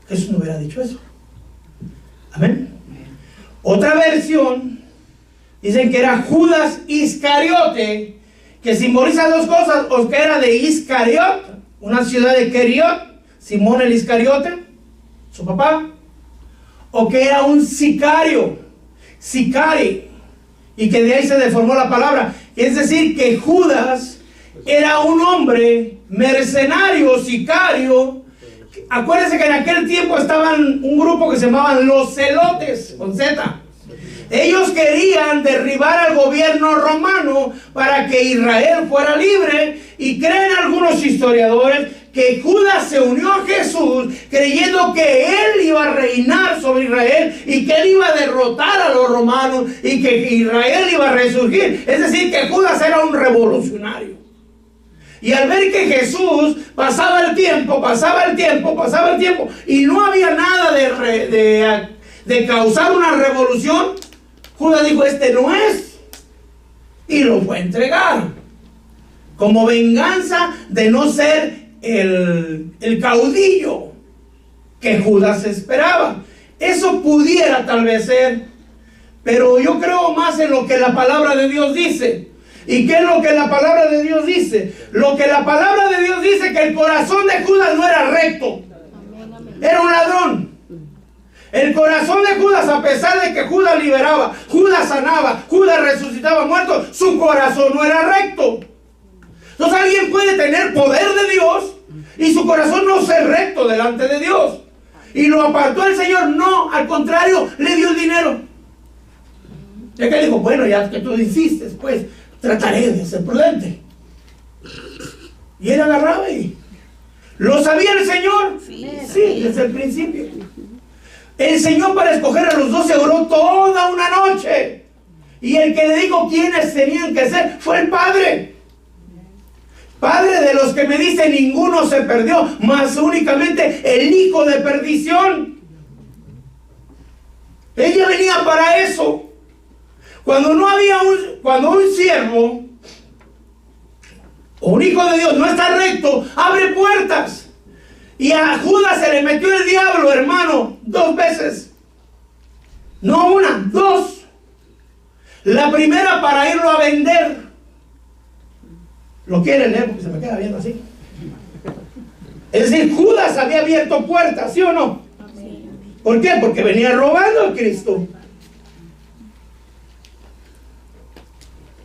Jesús no hubiera dicho eso. Amén. Otra versión, dicen que era Judas Iscariote, que simboliza 2 cosas, o que era de Iscariot, una ciudad de Keriot, Simón el Iscariote, su papá, o que era un sicario, y que de ahí se deformó la palabra. Es decir, que Judas era un hombre mercenario, sicario. Acuérdense que en aquel tiempo estaban un grupo que se llamaban los celotes, con Z. Ellos querían derribar al gobierno romano para que Israel fuera libre, y creen algunos historiadores que Judas se unió a Jesús creyendo que él iba a reinar sobre Israel y que él iba a derrotar a los romanos y que Israel iba a resurgir. Es decir, que Judas era un revolucionario. Y al ver que Jesús pasaba el tiempo y no había nada de causar una revolución, Judas dijo, este no es, y lo fue a entregar como venganza de no ser el caudillo que Judas esperaba. Eso pudiera tal vez ser, pero yo creo más en lo que la palabra de Dios dice. ¿Y qué es lo que la palabra de Dios dice? Lo que la palabra de Dios dice, que el corazón de Judas no era recto, era un ladrón. El corazón de Judas, a pesar de que Judas liberaba, Judas sanaba, Judas resucitaba muertos, su corazón no era recto. Entonces alguien puede tener poder de Dios, Y su corazón no fue recto delante de Dios. Y lo apartó el Señor. No, al contrario, le dio el dinero. Ya que dijo, bueno, ya que tú insistes, pues trataré de ser prudente. Y él agarraba y... ¿Lo sabía el Señor? Sí, desde el principio. El Señor, para escoger a los 12, oró toda una noche. Y el que le dijo quiénes tenían que ser fue el Padre. Padre de los que me dice, ninguno se perdió, mas únicamente el hijo de perdición. Ella venía para eso. Cuando un siervo o un hijo de Dios no está recto, abre puertas. Y a Judas se le metió el diablo, hermano, 2 veces. No una, 2. La primera para irlo a vender. Lo quieren leer porque se me queda viendo así. Es decir, Judas había abierto puertas, ¿sí o no? ¿Por qué? Porque venía robando a Cristo.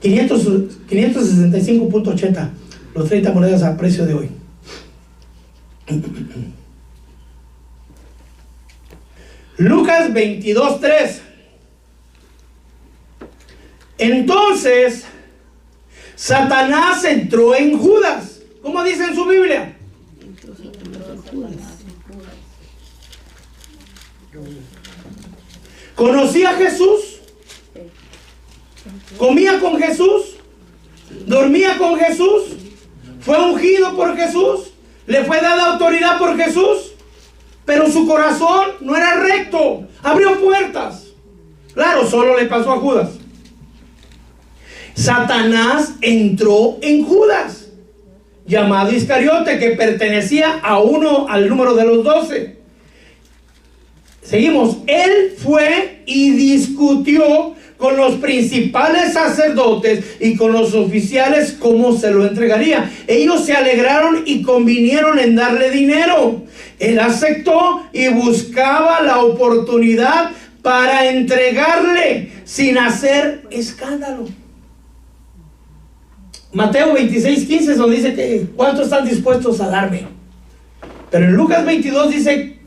565.80, los 30 monedas a precio de hoy. Lucas 22:3. Entonces Satanás entró en Judas. ¿Cómo dice en su Biblia? ¿Conocía a Jesús? ¿Comía con Jesús? ¿Dormía con Jesús? ¿Fue ungido por Jesús? ¿Le fue dada autoridad por Jesús? Pero su corazón no era recto. Abrió puertas. Claro, solo le pasó a Judas. Satanás entró en Judas, llamado Iscariote, que pertenecía al número de los 12. Seguimos. Él fue y discutió con los principales sacerdotes y con los oficiales cómo se lo entregaría. Ellos se alegraron y convinieron en darle dinero. Él aceptó y buscaba la oportunidad para entregarle sin hacer escándalo. Mateo 26:15 es donde dice que ¿cuántos están dispuestos a darme? Pero en Lucas 22 dice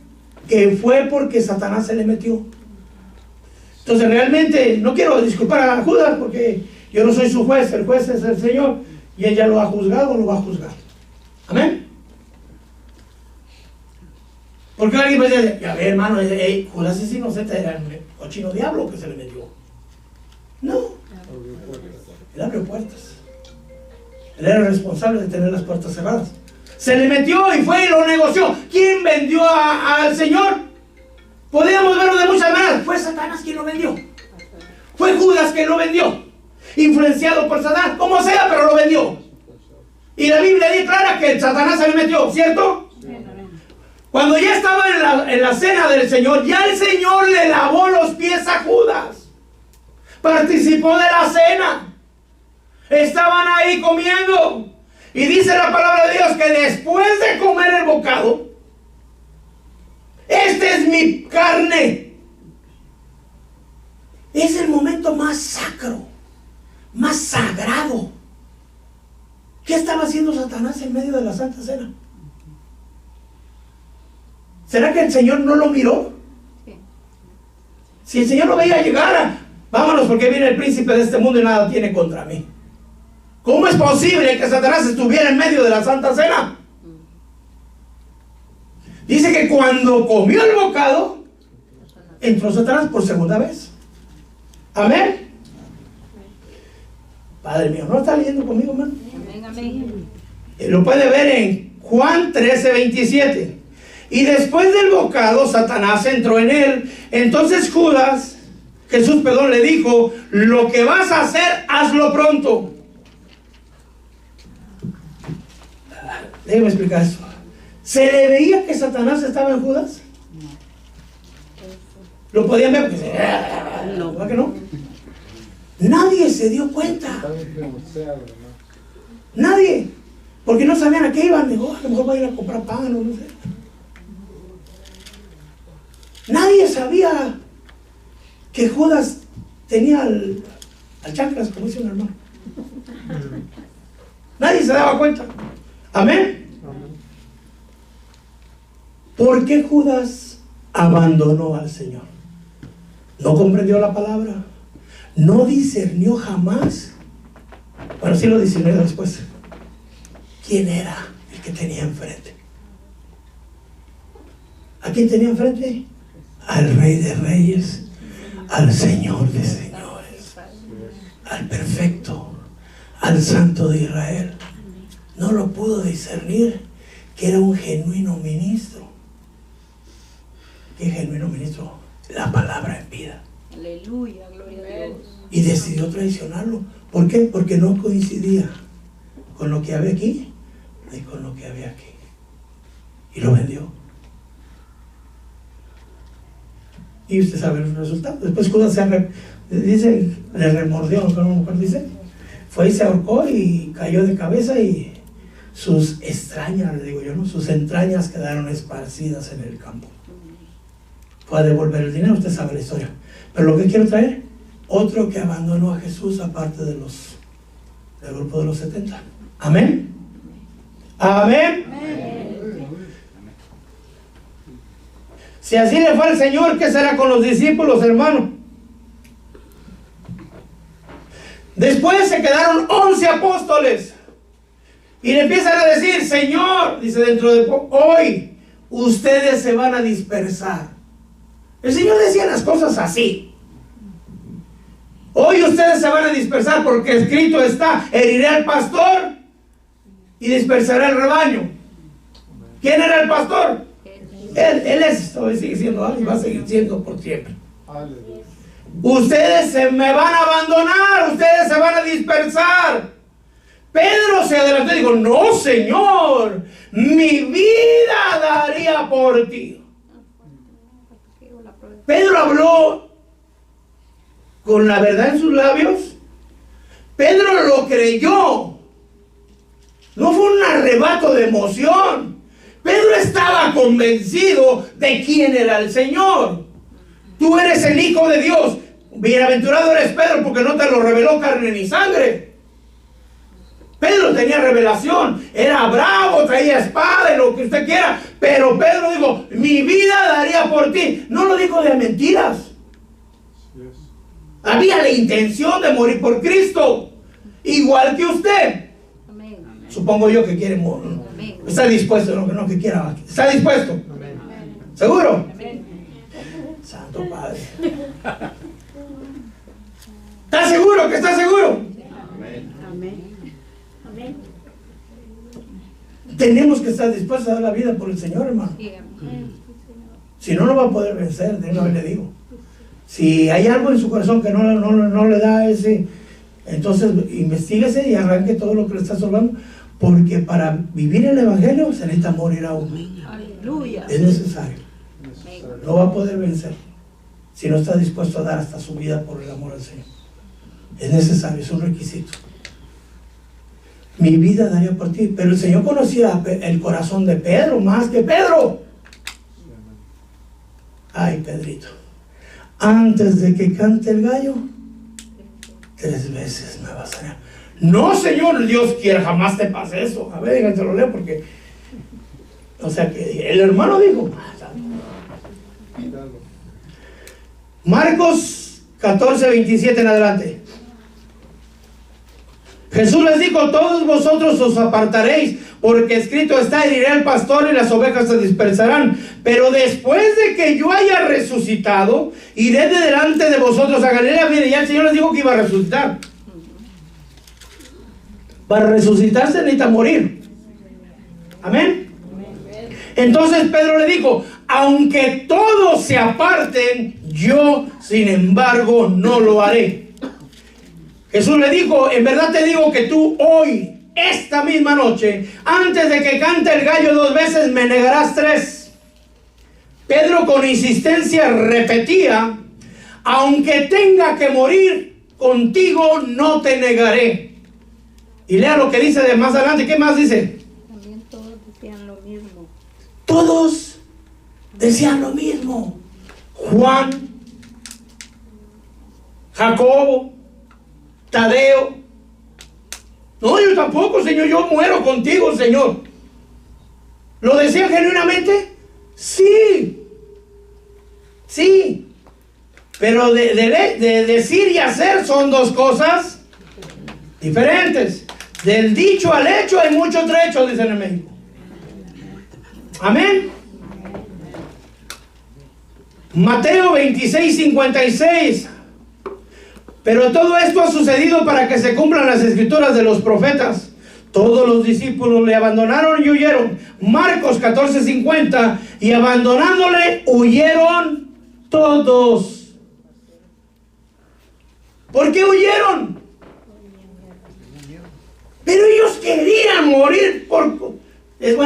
que fue porque Satanás se le metió. Entonces realmente no quiero disculpar a Judas porque yo no soy su juez, el juez es el Señor y Él ya lo ha juzgado, lo va a juzgar. Amén. Porque alguien me dice, ya ve hermano, Judas es inocente, era el cochino diablo que se le metió. No, él abrió puertas. Él era el responsable de tener las puertas cerradas. Se le metió y fue y lo negoció. ¿Quién vendió al Señor? Podríamos verlo de muchas maneras. Fue Satanás quien lo vendió. Fue Judas quien lo vendió. Influenciado por Satanás, como sea, pero lo vendió. Y la Biblia declara que Satanás se le metió, ¿cierto? Cuando ya estaba en la cena del Señor, ya el Señor le lavó los pies a Judas. Participó de la cena. Estaban ahí comiendo. Y dice la palabra de Dios que después de comer el bocado, esta es mi carne. Es el momento más sacro, más sagrado. ¿Qué estaba haciendo Satanás en medio de la Santa Cena? ¿Será que el Señor no lo miró? Si el Señor lo veía llegar, vámonos porque viene el príncipe de este mundo y nada tiene contra mí. ¿Cómo es posible que Satanás estuviera en medio de la Santa Cena? Dice que cuando comió el bocado, entró Satanás por segunda vez. Amén. Padre mío, ¿no está leyendo conmigo, hermano? Amén. Lo puede ver en Juan 13:27. Y después del bocado, Satanás entró en él. Entonces Jesús, le dijo, lo que vas a hacer, hazlo pronto. Déjeme explicar eso. ¿Se le veía que Satanás estaba en Judas? ¿Lo podían ver? No, ¿verdad que no? Nadie se dio cuenta. Nadie. Porque no sabían a qué iban. Digo, a lo mejor va a ir a comprar pan o no sé. Nadie sabía que Judas tenía al chanclas, como dice un hermano. Nadie se daba cuenta. Amén. ¿Por qué Judas abandonó al Señor? No comprendió la palabra, no discernió jamás. Bueno, sí lo discernió después. ¿Quién era el que tenía enfrente? ¿A quién tenía enfrente? Al Rey de Reyes, al Señor de Señores, al perfecto, al Santo de Israel. No lo pudo discernir, que era un genuino ministro. ¿Qué genuino ministro? La palabra en vida. Aleluya, gloria a Dios. Y decidió traicionarlo. ¿Por qué? Porque no coincidía con lo que había aquí ni con lo que había aquí. Y lo vendió. Y usted sabe el resultado. Después Judas le remordió, no me acuerdo, dice. Fue y se ahorcó y cayó de cabeza y sus extrañas, le digo yo, ¿no? Sus entrañas quedaron esparcidas en el campo. Fue a devolver el dinero, usted sabe la historia. Pero lo que quiero traer, otro que abandonó a Jesús aparte del grupo de los 70. Amén. Amén. Si así le fue al Señor, ¿qué será con los discípulos, hermano? Después se quedaron 11 apóstoles. Y le empiezan a decir, Señor, dice, dentro de hoy ustedes se van a dispersar. El Señor decía las cosas así. Hoy ustedes se van a dispersar porque escrito está, heriré al pastor y dispersaré el rebaño. ¿Quién era el pastor? Él es, todavía sigue siendo y va a seguir siendo por siempre. Ustedes se me van a abandonar, ustedes se van a dispersar. Pedro se adelantó y dijo, no, Señor, mi vida daría por ti. Pedro habló con la verdad en sus labios. Pedro lo creyó. No fue un arrebato de emoción. Pedro estaba convencido de quién era el Señor. Tú eres el Hijo de Dios. Bienaventurado eres Pedro, porque no te lo reveló carne ni sangre. Pedro tenía revelación, era bravo, traía espada y lo que usted quiera, pero Pedro dijo, mi vida daría por ti. No lo dijo de mentiras. Había la intención de morir por Cristo, igual que usted. Amén. Supongo yo que quiere morir. Está dispuesto, no que quiera. ¿Está dispuesto? Amén. ¿Seguro? Amén. Santo Padre. ¿Está seguro que está seguro? Amén. Tenemos que estar dispuestos a dar la vida por el Señor, hermano. Sí, amén. Si no, no va a poder vencer, de una vez le digo. Si hay algo en su corazón que no le da ese, entonces investíguese y arranque todo lo que le está estorbando, porque para vivir el Evangelio se necesita morir a uno. Aleluya. Es necesario. No va a poder vencer si no está dispuesto a dar hasta su vida por el amor al Señor. Es necesario, es un requisito. Mi vida daría por ti. Pero el Señor conocía el corazón de Pedro más que Pedro. Ay, Pedrito, antes de que cante el gallo, 3 veces me vas a negar. No, Señor, Dios quiera, jamás te pase eso. A ver, déjate lo leo porque, o sea que el hermano dijo, Marcos 14:27 en adelante. Jesús les dijo, todos vosotros os apartaréis, porque escrito está, heriré al pastor y las ovejas se dispersarán. Pero después de que yo haya resucitado, iré de delante de vosotros a Galilea. Mire, ya el Señor les dijo que iba a resucitar. Para resucitarse necesita morir. Amén. Entonces Pedro le dijo, aunque todos se aparten, yo sin embargo no lo haré. Jesús le dijo, en verdad te digo que tú hoy, esta misma noche, antes de que cante el gallo 2 veces, me negarás 3. Pedro con insistencia repetía, aunque tenga que morir contigo, no te negaré. Y lea lo que dice de más adelante. ¿Qué más dice? También todos decían lo mismo. Todos decían lo mismo. Juan, Jacobo, Tadeo. No, yo tampoco, Señor, yo muero contigo, Señor. ¿Lo decían genuinamente? Sí. Sí. Pero de decir y hacer son dos cosas diferentes. Del dicho al hecho hay mucho trecho, dicen en México. Amén. Mateo 26:56. Pero todo esto ha sucedido para que se cumplan las escrituras de los profetas. Todos los discípulos le abandonaron y huyeron. Marcos 14:50. Y abandonándole huyeron todos. ¿Por qué huyeron? Pero ellos querían morir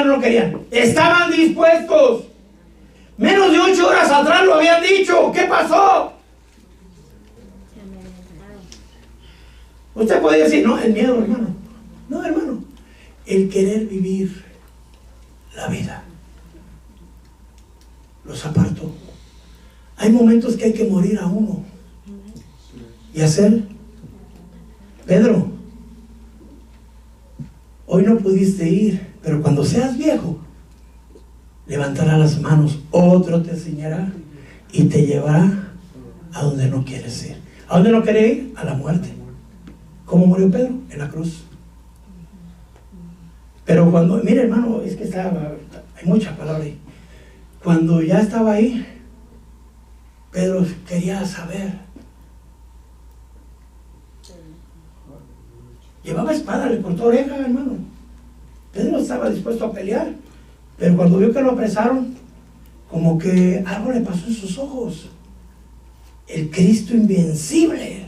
no querían. Estaban dispuestos. Menos de 8 horas atrás lo habían dicho. ¿Qué pasó? Usted podría decir, no, el miedo, hermano. No, hermano. El querer vivir la vida los apartó. Hay momentos que hay que morir a uno y hacer. Pedro, hoy no pudiste ir, pero cuando seas viejo, levantará las manos, otro te enseñará y te llevará a donde no quieres ir. ¿A dónde no quiere ir? A la muerte. ¿Cómo murió Pedro? En la cruz. Pero cuando, mire hermano, es que hay mucha palabra ahí. Cuando ya estaba ahí, Pedro quería saber. Llevaba espada, le cortó oreja, hermano. Pedro estaba dispuesto a pelear. Pero cuando vio que lo apresaron, como que algo le pasó en sus ojos. El Cristo invencible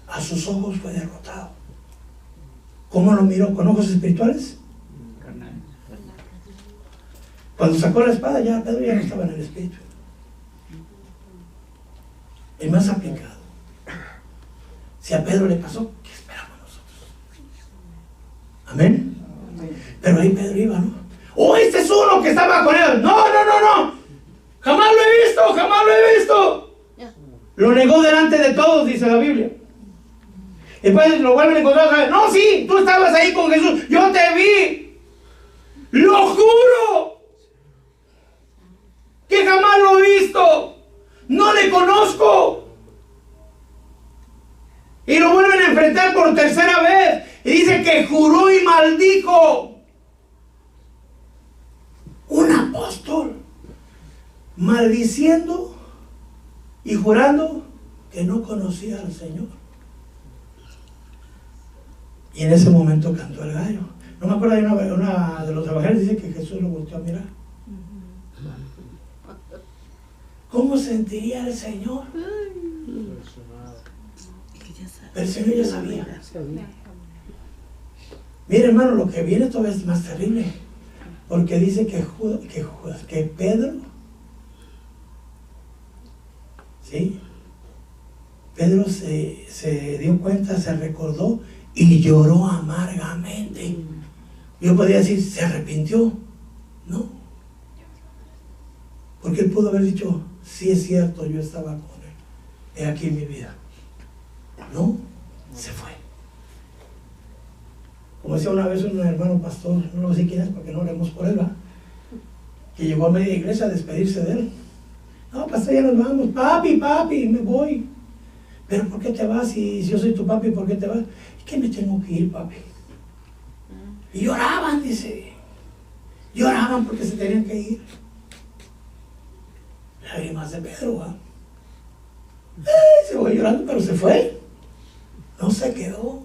a sus ojos fue derrotado. ¿Cómo lo miró? ¿Con ojos espirituales? Cuando sacó la espada, ya Pedro ya no estaba en el espíritu. El más aplicado. Si a Pedro le pasó, ¿qué esperamos nosotros? Amén. Pero ahí Pedro iba, ¿no? ¡Oh, este es uno que estaba con él! ¡No! ¡Jamás lo he visto! Lo negó delante de todos, dice la Biblia. Después lo vuelven a encontrar. No, sí, tú estabas ahí con Jesús. Yo te vi. Lo juro que jamás lo he visto. No le conozco. Y lo vuelven a enfrentar por tercera vez. Y dice que juró y maldijo. Un apóstol maldiciendo y jurando que no conocía al Señor. Y en ese momento cantó el gallo. No me acuerdo de una de los evangelios, dice que Jesús lo volteó a mirar. ¿Cómo sentiría el Señor? Pero el Señor ya sabía. Mire hermano, lo que viene todavía es más terrible. Porque dice que Pedro, ¿sí? Pedro se dio cuenta, se recordó y lloró amargamente. Yo podría decir, ¿se arrepintió? No. Porque él pudo haber dicho, sí es cierto, yo estaba con él. He aquí mi vida. No, se fue. Como decía una vez un hermano pastor, no sé quién es porque no oremos por él, ¿va? Que llegó a media iglesia a despedirse de él. No, pastor, ya nos vamos. Papi, me voy. Pero ¿por qué te vas? Si yo soy tu papi, ¿por qué te vas? Es que me tengo que ir, papi. Y lloraban, dice. Lloraban porque se tenían que ir. Lágrimas de Pedro, ¿va? Se fue llorando, pero se fue. No se quedó.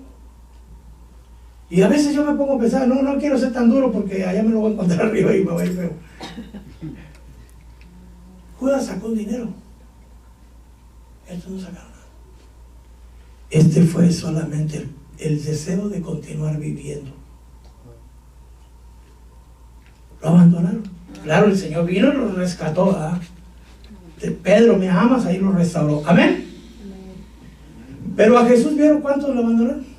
Y a veces yo me pongo a pensar, no quiero ser tan duro porque allá me lo voy a encontrar arriba y me va a ir feo. Judas sacó un dinero. Estos no sacaron nada. Este fue solamente el deseo de continuar viviendo. Lo abandonaron. Claro, el Señor vino y lo rescató, ¿verdad? Pedro, ¿me amas? Ahí lo restauró. Amén. Pero a Jesús vieron cuántos lo abandonaron.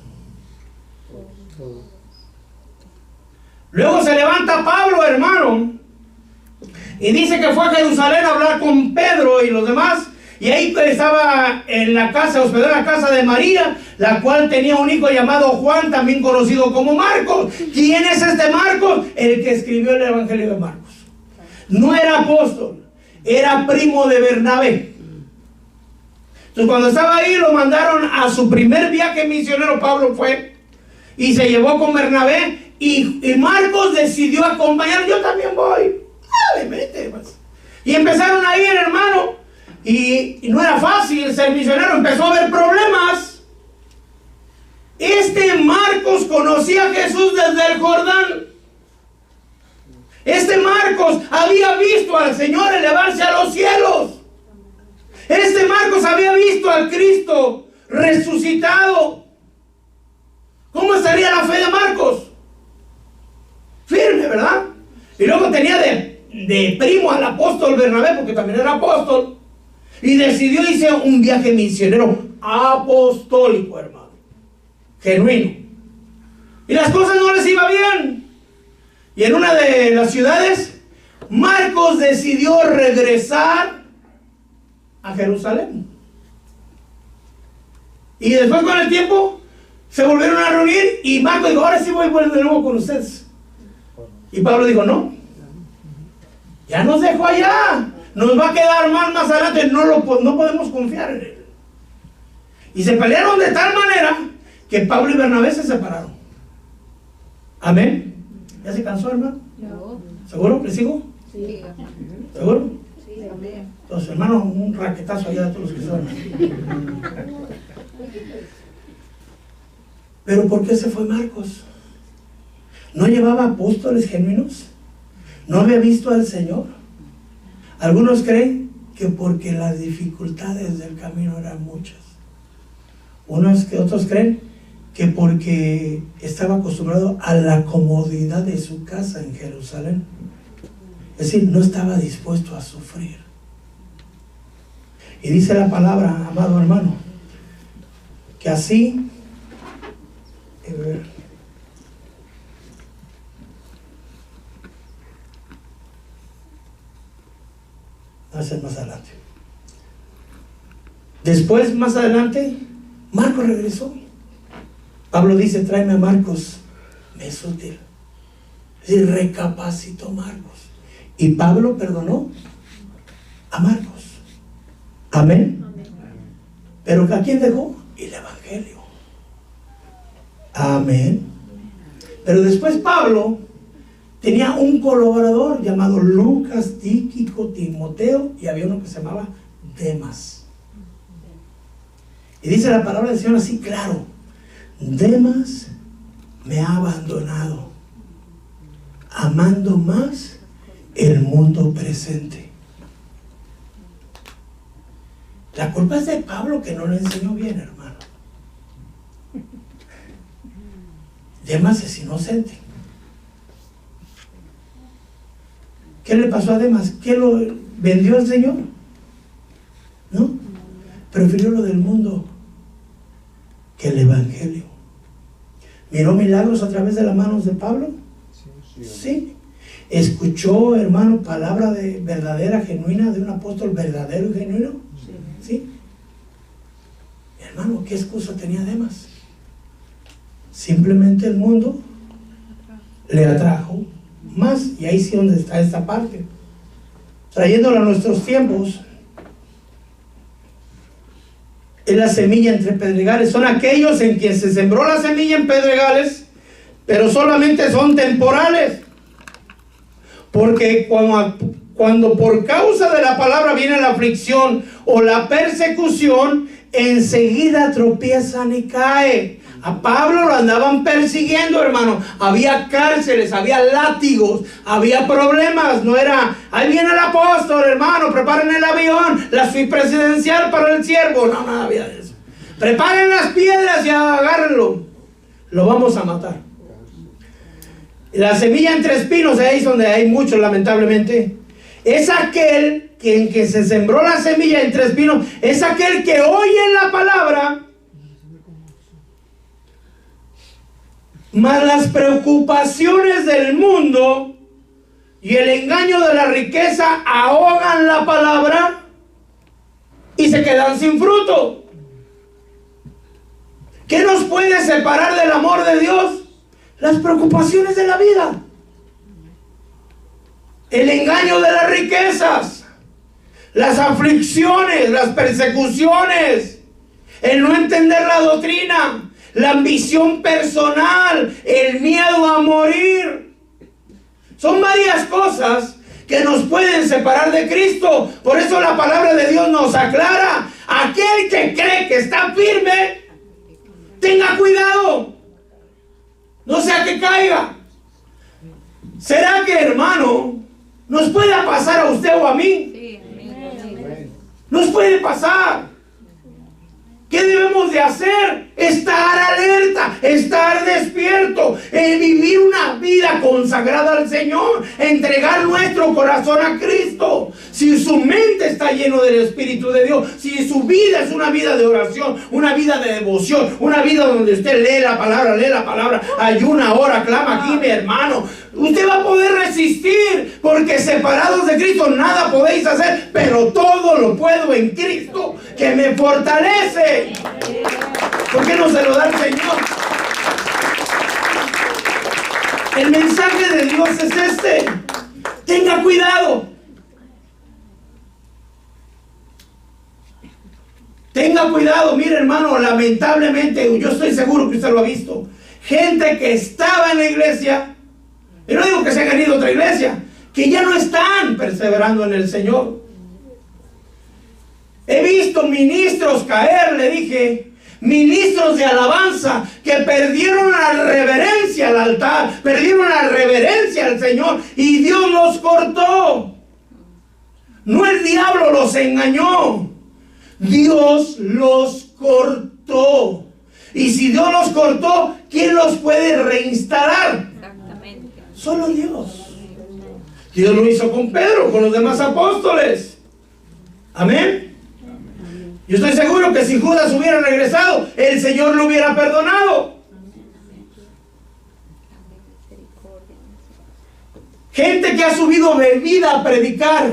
Luego se levanta Pablo, hermano, y dice que fue a Jerusalén a hablar con Pedro y los demás. Y ahí estaba en la casa, hospedó en la casa de María, la cual tenía un hijo llamado Juan, también conocido como Marcos. ¿Quién es este Marcos? El que escribió el Evangelio de Marcos. no era apóstol, era primo de Bernabé. Entonces cuando estaba ahí lo mandaron a su primer viaje misionero. Pablo fue y se llevó con Bernabé, y Marcos decidió acompañar. Yo también voy. Vete, pues. Y empezaron a ir, hermano, y no era fácil ser misionero. Empezó a haber problemas. Este Marcos conocía a Jesús desde el Jordán. Este Marcos había visto al Señor elevarse a los cielos. Este Marcos había visto al Cristo resucitado. ¿Cómo estaría la fe de Marcos? Firme, ¿verdad? Y luego tenía de primo al apóstol Bernabé, porque también era apóstol. Y decidió irse un viaje misionero apostólico, hermano. Genuino. Y las cosas no les iba bien. Y en una de las ciudades, Marcos decidió regresar a Jerusalén. Y después, con el tiempo, se volvieron a reunir, y Marcos dijo: ahora sí voy de nuevo con ustedes. Y Pablo dijo: no, ya nos dejó allá, nos va a quedar mal más adelante, no podemos confiar en él. Y se pelearon de tal manera que Pablo y Bernabé se separaron. Amén. ¿Ya se cansó, hermano? No. ¿Seguro? ¿Le sigo? Sí. ¿Seguro? Sí, amén. Entonces, hermano, un raquetazo allá de todos los que son. Pero ¿por qué se fue Marcos? ¿No llevaba apóstoles genuinos? ¿No había visto al Señor? Algunos creen que porque las dificultades del camino eran muchas. Otros creen que porque estaba acostumbrado a la comodidad de su casa en Jerusalén. Es decir, no estaba dispuesto a sufrir. Y dice la palabra, amado hermano, que así, va a ser más adelante. Después, más adelante, Marcos regresó. Pablo dice: tráeme a Marcos, me es útil. Es decir, recapacitó Marcos. Y Pablo perdonó a Marcos. Amén. Pero ¿a quién dejó? El Evangelio. Amén. Pero después Pablo tenía un colaborador llamado Lucas, Tíquico, Timoteo, y había uno que se llamaba Demas. Y dice la palabra del Señor así claro: Demas me ha abandonado, amando más el mundo presente. La culpa es de Pablo, que no le enseñó bien, hermano. Demas es inocente. ¿Qué le pasó a Demas? ¿Qué lo vendió al Señor? ¿No? Prefirió lo del mundo que el Evangelio. ¿Miró milagros a través de las manos de Pablo? Sí. ¿Escuchó, hermano, palabra de verdadera, genuina, de un apóstol verdadero y genuino? Sí. Hermano, ¿qué excusa tenía Demas? Simplemente el mundo le atrajo más. Y ahí sí donde está esta parte. Trayéndolo a nuestros tiempos, es la semilla entre pedregales. Son aquellos en quien se sembró la semilla en pedregales, pero solamente son temporales. Porque cuando por causa de la palabra viene la aflicción o la persecución, enseguida tropiezan y caen. A Pablo lo andaban persiguiendo, hermano. Había cárceles, había látigos, había problemas. No era: ahí viene el apóstol, hermano, preparen el avión, la suite presidencial para el siervo. No, nada había de eso. Preparen las piedras y agárrenlo. Lo vamos a matar. La semilla entre espinos, ahí es donde hay muchos, lamentablemente. Es aquel que en que se sembró la semilla entre espinos, es aquel que oye la palabra, mas las preocupaciones del mundo y el engaño de la riqueza ahogan la palabra y se quedan sin fruto. ¿Qué nos puede separar del amor de Dios? Las preocupaciones de la vida. el engaño de las riquezas, las aflicciones, las persecuciones, el no entender la doctrina, la ambición personal, el miedo a morir. Son varias cosas que nos pueden separar de Cristo. Por eso la palabra de Dios nos aclara: aquel que cree que está firme, tenga cuidado, no sea que caiga. ¿Será que, hermano, nos pueda pasar a usted o a mí? Sí, Nos puede pasar. ¿Qué debemos de hacer? Estar alerta, estar despierto, vivir una vida consagrada al Señor, entregar nuestro corazón a Cristo. Si su mente está lleno del Espíritu de Dios, si su vida es una vida de oración, una vida de devoción, una vida donde usted lee la palabra, ayuna, ora, clama aquí, mi hermano, usted va a poder resistir, porque separados de Cristo nada podéis hacer, pero todo lo puedo en Cristo que me fortalece. ¿Por qué no se lo da el Señor? El mensaje de Dios es este: tenga cuidado. Tenga cuidado. Mire, hermano, lamentablemente, yo estoy seguro que usted lo ha visto, gente que estaba en la iglesia, y no digo que se hayan ido a otra iglesia, que ya no están perseverando en el Señor. He visto ministros caer, le dije, ministros de alabanza que perdieron la reverencia al altar, perdieron la reverencia al Señor, y Dios los cortó. No el diablo los engañó, Dios los cortó. Y si Dios los cortó, ¿quién los puede reinstalar? exactamente. Solo Dios. Dios lo hizo con Pedro, con los demás apóstoles. Amén. Yo estoy seguro que si Judas hubiera regresado, el Señor lo hubiera perdonado. Gente que ha subido bebida a predicar,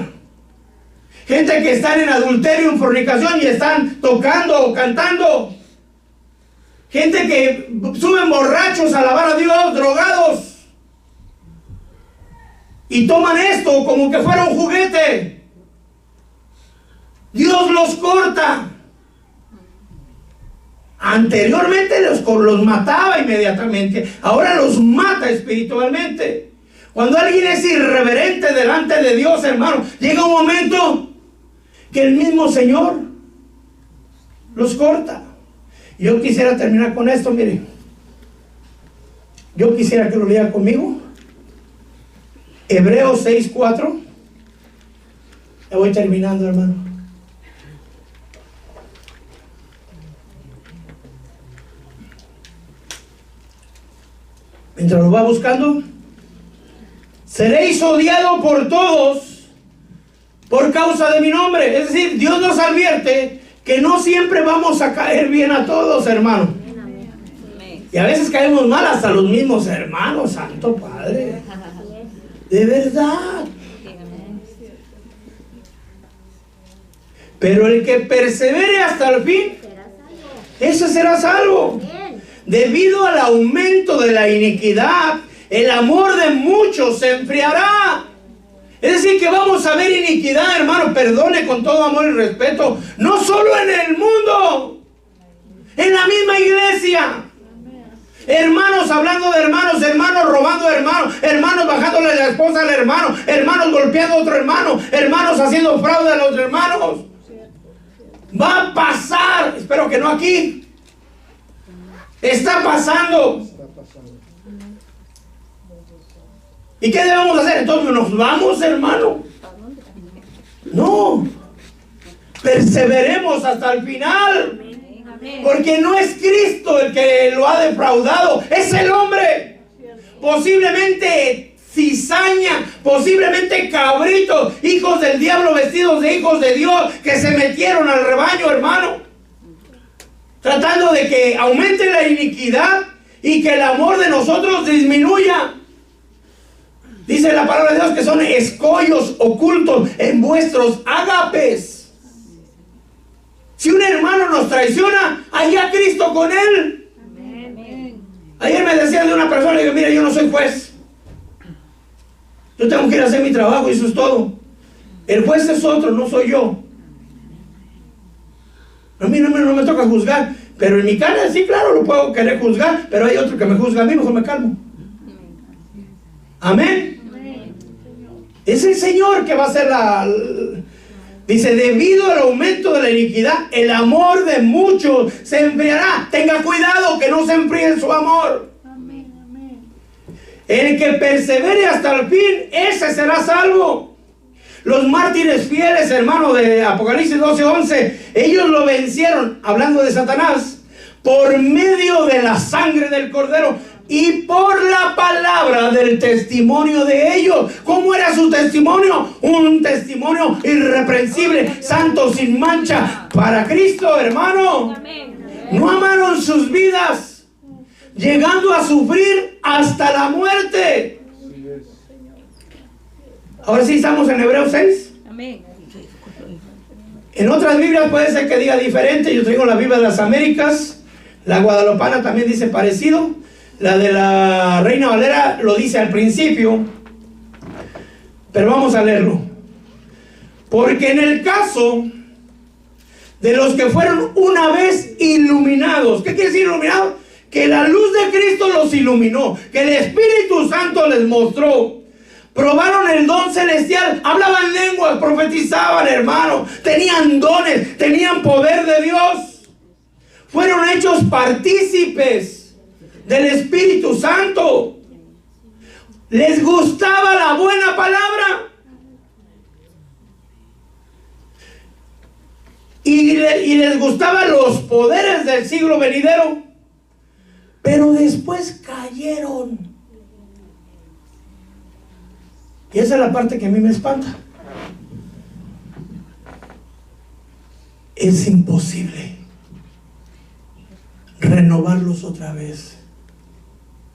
gente que están en adulterio, en fornicación, y están tocando o cantando, gente que suben borrachos a alabar a Dios, drogados, y toman esto como que fuera un juguete. Dios los corta. Anteriormente los mataba inmediatamente, ahora los mata espiritualmente. Cuando alguien es irreverente delante de Dios, hermano, llega un momento que el mismo Señor los corta. Yo quisiera terminar con esto, mire. Yo quisiera que lo lea conmigo. Hebreos 6:4. Ya voy terminando, hermano. Mientras lo va buscando: seréis odiados por todos por causa de mi nombre. Es decir, Dios nos advierte que no siempre vamos a caer bien a todos, hermano. Y a veces caemos mal hasta los mismos hermanos, Santo Padre. De verdad. Pero el que persevere hasta el fin, ese será salvo. Debido al aumento de la iniquidad, el amor de muchos se enfriará. Es decir, que vamos a ver iniquidad, hermano, perdone con todo amor y respeto, no solo en el mundo, en la misma iglesia. Hermanos hablando de hermanos, hermanos robando de hermanos, hermanos bajándole la esposa al hermano, hermanos golpeando a otro hermano, hermanos haciendo fraude a los hermanos. Va a pasar, espero que no aquí. Está pasando. ¿Y qué debemos hacer? Entonces nos vamos, hermano. No. Perseveremos hasta el final. Porque no es Cristo el que lo ha defraudado, es el hombre. Posiblemente cizaña, posiblemente cabritos, hijos del diablo vestidos de hijos de Dios, que se metieron al rebaño, hermano, tratando de que aumente la iniquidad y que el amor de nosotros disminuya. Dice la palabra de Dios que son escollos ocultos en vuestros ágapes. Si un hermano nos traiciona, allá Cristo con él. Ayer me decían de una persona, y digo, mira, yo no soy juez. Yo tengo que ir a hacer mi trabajo y eso es todo. El juez es otro, no soy yo. A mí no me toca juzgar, pero en mi carne sí, claro, lo puedo querer juzgar, pero hay otro que me juzga a mí, mejor me calmo. Amén. Es el Señor que va a hacer dice, debido al aumento de la iniquidad, el amor de muchos se enfriará. Tenga cuidado que no se enfríe su amor. El que persevere hasta el fin, ese será salvo. Los mártires fieles, hermano, de Apocalipsis 12:11, ellos lo vencieron, hablando de Satanás, por medio de la sangre del Cordero y por la palabra del testimonio de ellos. ¿Cómo era su testimonio? Un testimonio irreprensible, santo, sin mancha, para Cristo, hermano. No amaron sus vidas, llegando a sufrir hasta la muerte. Ahora sí estamos en Hebreos 6. Amén. En otras Biblias puede ser que diga diferente. Yo traigo la Biblia de las Américas. La guadalupana también dice parecido. La de la Reina Valera lo dice al principio. Pero vamos a leerlo. Porque en el caso de los que fueron una vez iluminados. ¿Qué quiere decir iluminados? Que la luz de Cristo los iluminó. Que el Espíritu Santo les mostró. Probaron el don celestial, hablaban lenguas, profetizaban, hermano, tenían dones, tenían poder de Dios. Fueron hechos partícipes del Espíritu Santo. Les gustaba la buena palabra. Y les gustaban los poderes del siglo venidero. Pero después cayeron. Y esa es la parte que a mí me espanta. Es imposible renovarlos otra vez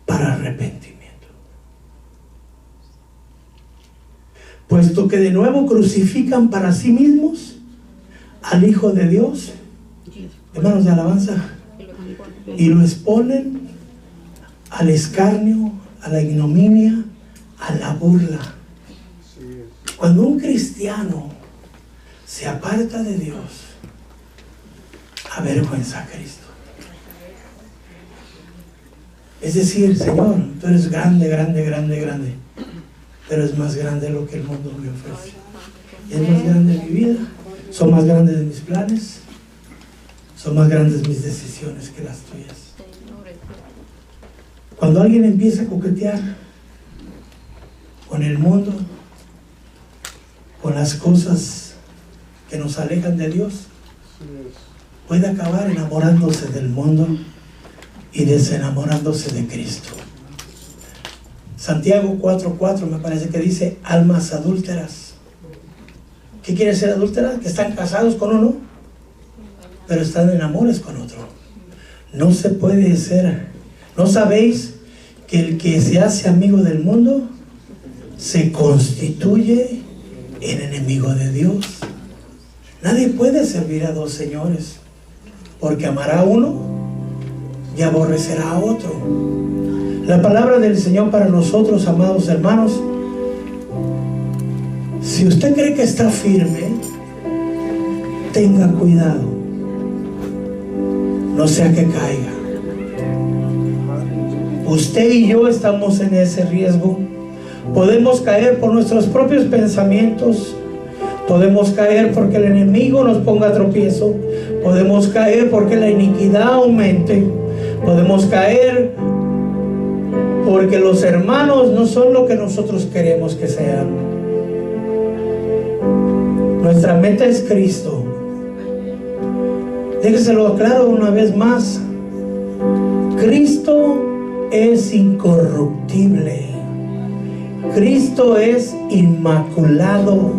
para arrepentimiento. Puesto que de nuevo crucifican para sí mismos al Hijo de Dios, hermanos de alabanza, y lo exponen al escarnio, a la ignominia, a la burla. Cuando un cristiano se aparta de Dios, avergüenza a Cristo. Es decir, Señor, tú eres grande, grande, grande, grande, pero es más grande lo que el mundo me ofrece. Es más grande mi vida, son más grandes mis planes, son más grandes mis decisiones que las tuyas. Cuando alguien empieza a coquetear con el mundo, con las cosas que nos alejan de Dios, puede acabar enamorándose del mundo y desenamorándose de Cristo. Santiago 4:4 me parece que dice almas adúlteras. ¿Qué quiere ser adúltera? Que están casados con uno, pero están en amores con otro. No se puede ser. ¿No sabéis que el que se hace amigo del mundo se constituye en enemigo de Dios? Nadie puede servir a dos señores, porque amará a uno y aborrecerá a otro. La palabra del Señor para nosotros, amados hermanos, si usted cree que está firme, tenga cuidado, no sea que caiga. Usted y yo estamos en ese riesgo. Podemos caer por nuestros propios pensamientos. Podemos caer porque el enemigo nos ponga tropiezo. Podemos caer porque la iniquidad aumente. Podemos caer porque los hermanos no son lo que nosotros queremos que sean. Nuestra meta es Cristo. Déjeselo claro una vez más. Cristo es incorruptible. Cristo es inmaculado.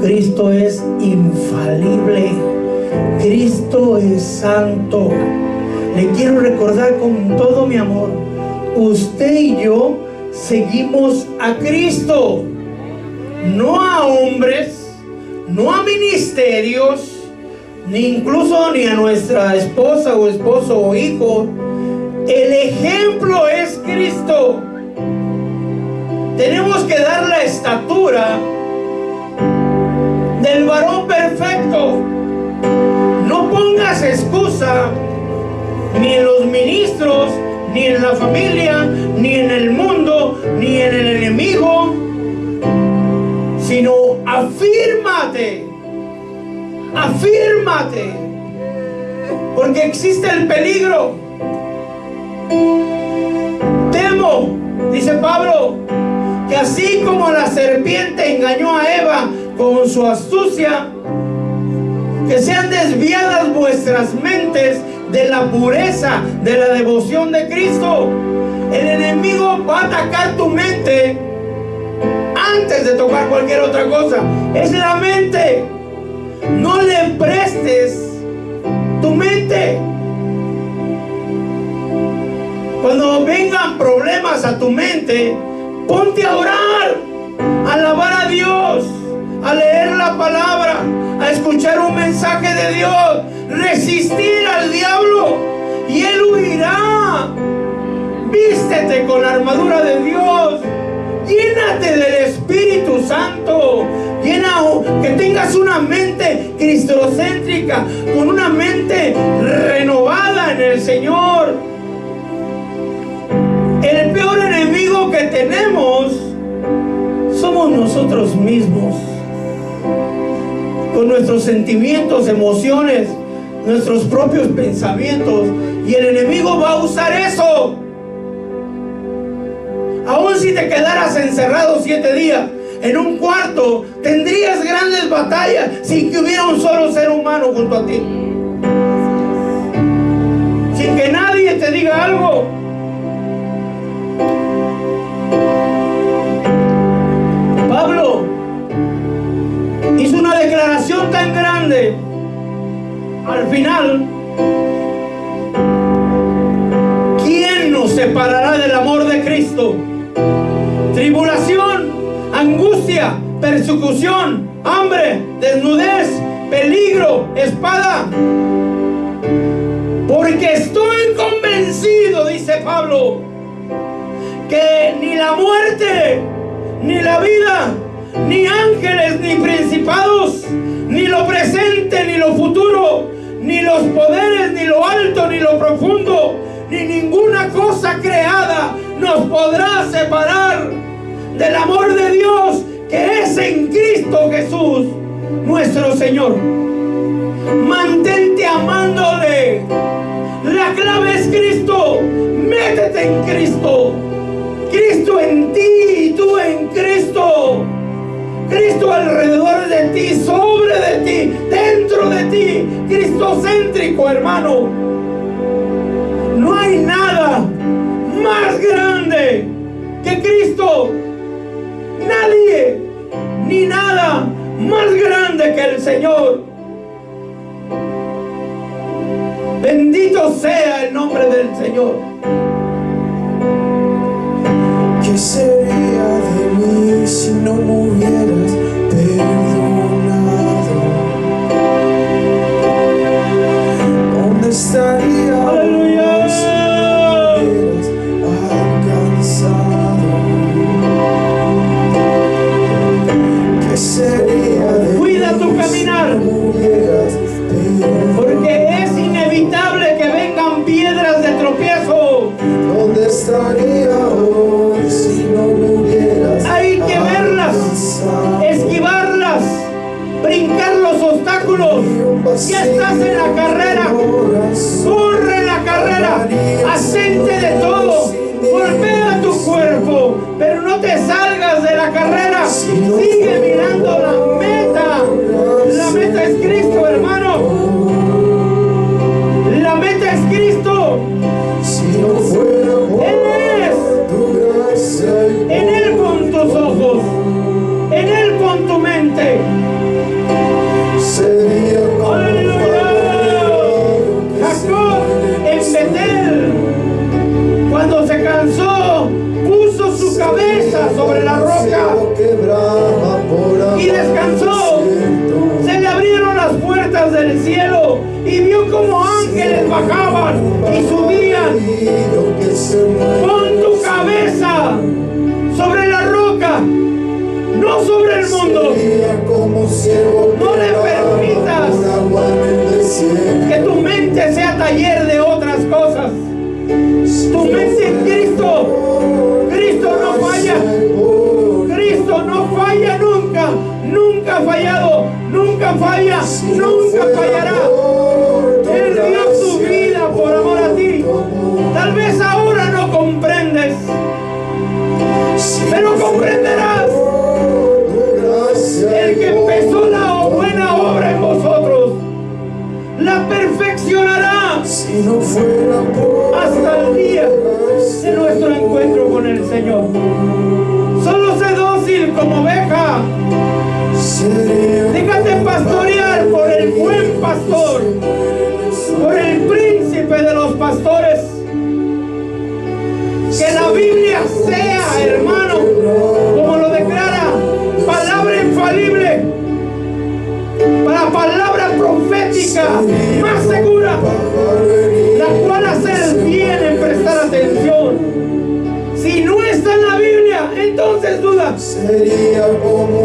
Cristo es infalible. Cristo es santo. Le quiero recordar con todo mi amor, usted y yo seguimos a Cristo, no a hombres, no a ministerios, ni incluso ni a nuestra esposa o esposo o hijo. El ejemplo es Cristo. Tenemos que dar la estatura del varón perfecto. No pongas excusa ni en los ministros, ni en la familia, ni en el mundo, ni en el enemigo, sino afírmate, afírmate, porque existe el peligro. Temo, dice Pablo, que así como la serpiente engañó a Eva con su astucia, que sean desviadas vuestras mentes de la pureza, de la devoción de Cristo. El enemigo va a atacar tu mente antes de tocar cualquier otra cosa. Es la mente. No le prestes tu mente. Cuando vengan problemas a tu mente, ponte a orar, a alabar a Dios, a leer la palabra, a escuchar un mensaje de Dios, resistir al diablo y él huirá. Vístete con la armadura de Dios, llénate del Espíritu Santo, que tengas una mente cristocéntrica, con una mente renovada en el Señor. El peor enemigo que tenemos somos nosotros mismos, con nuestros sentimientos, emociones, nuestros propios pensamientos, y el enemigo va a usar eso. Aún si te quedaras encerrado 7 días en un cuarto, tendrías grandes batallas sin que hubiera un solo ser humano junto a ti, sin que nadie te diga algo. Pablo hizo una declaración tan grande al final: ¿quién nos separará del amor de Cristo? Tribulación, angustia, persecución, hambre, desnudez, peligro, espada. Porque estoy convencido, dice Pablo, que ni la muerte, ni la vida, ni ángeles, ni principados, ni lo presente, ni lo futuro, ni los poderes, ni lo alto, ni lo profundo, ni ninguna cosa creada nos podrá separar del amor de Dios que es en Cristo Jesús, nuestro Señor. Mantente amándole. La clave es Cristo. Métete en Cristo. Cristo en ti y tú en Cristo. Cristo alrededor de ti, sobre de ti, dentro de ti. Cristocéntrico, hermano. No hay nada más grande que Cristo. Nadie ni nada más grande que el Señor. Bendito sea el nombre del Señor. ¿Qué sería de mí si no me hubieras perdonado? ¿Dónde estaría? ¡Aleluya! Si no me hubieras alcanzado. ¿Qué sería de Cuida mí tu caminar, si no me hubieras perdonado? porque es inevitable que vengan piedras de tropiezo. ¿Dónde estaría hoy si no me hubieras Hay que verlas, alcanzado? esquivarlas, brincar los obstáculos. Ya estás en la carrera. Corre la carrera. Hacente de todo. Golpea tu cuerpo, pero no te salgas de la carrera. Sigue mirando la meta. La meta es Cristo, hermano. La meta es Cristo. Si no fuera por Él es. tu gracia y En Él pon tus ojos. En Él pon tu mente. sería como ¡Aleluya! Jacob en Betel, cuando se cansó, puso su cabeza sobre la roca y descansó. Se le abrieron las puertas del cielo y vio como ángeles bajaban y subían. Pon tu cabeza sobre la roca. del mundo. Sería como siervo No le permitas por agua en el desierto. que tu mente sea taller de otras cosas. Tu mente en Cristo. Cristo no falla. Cristo no falla nunca. Nunca ha fallado. Nunca falla. Nunca fallará. Él dio su vida por amor a ti. Tal vez ahora no comprendes, pero comprenderás. El que empezó la buena obra en vosotros la perfeccionará Si no fuera por hasta el día de nuestro encuentro con el Señor. Solo sé dócil como oveja. Déjate pastorear por el buen pastor, por el príncipe de los pastores. Que la Biblia sea, hermano, como lo declara, palabra infalible, la palabra profética más segura, la cual hacer bien en prestar atención. Si no está en la Biblia, entonces duda. sería como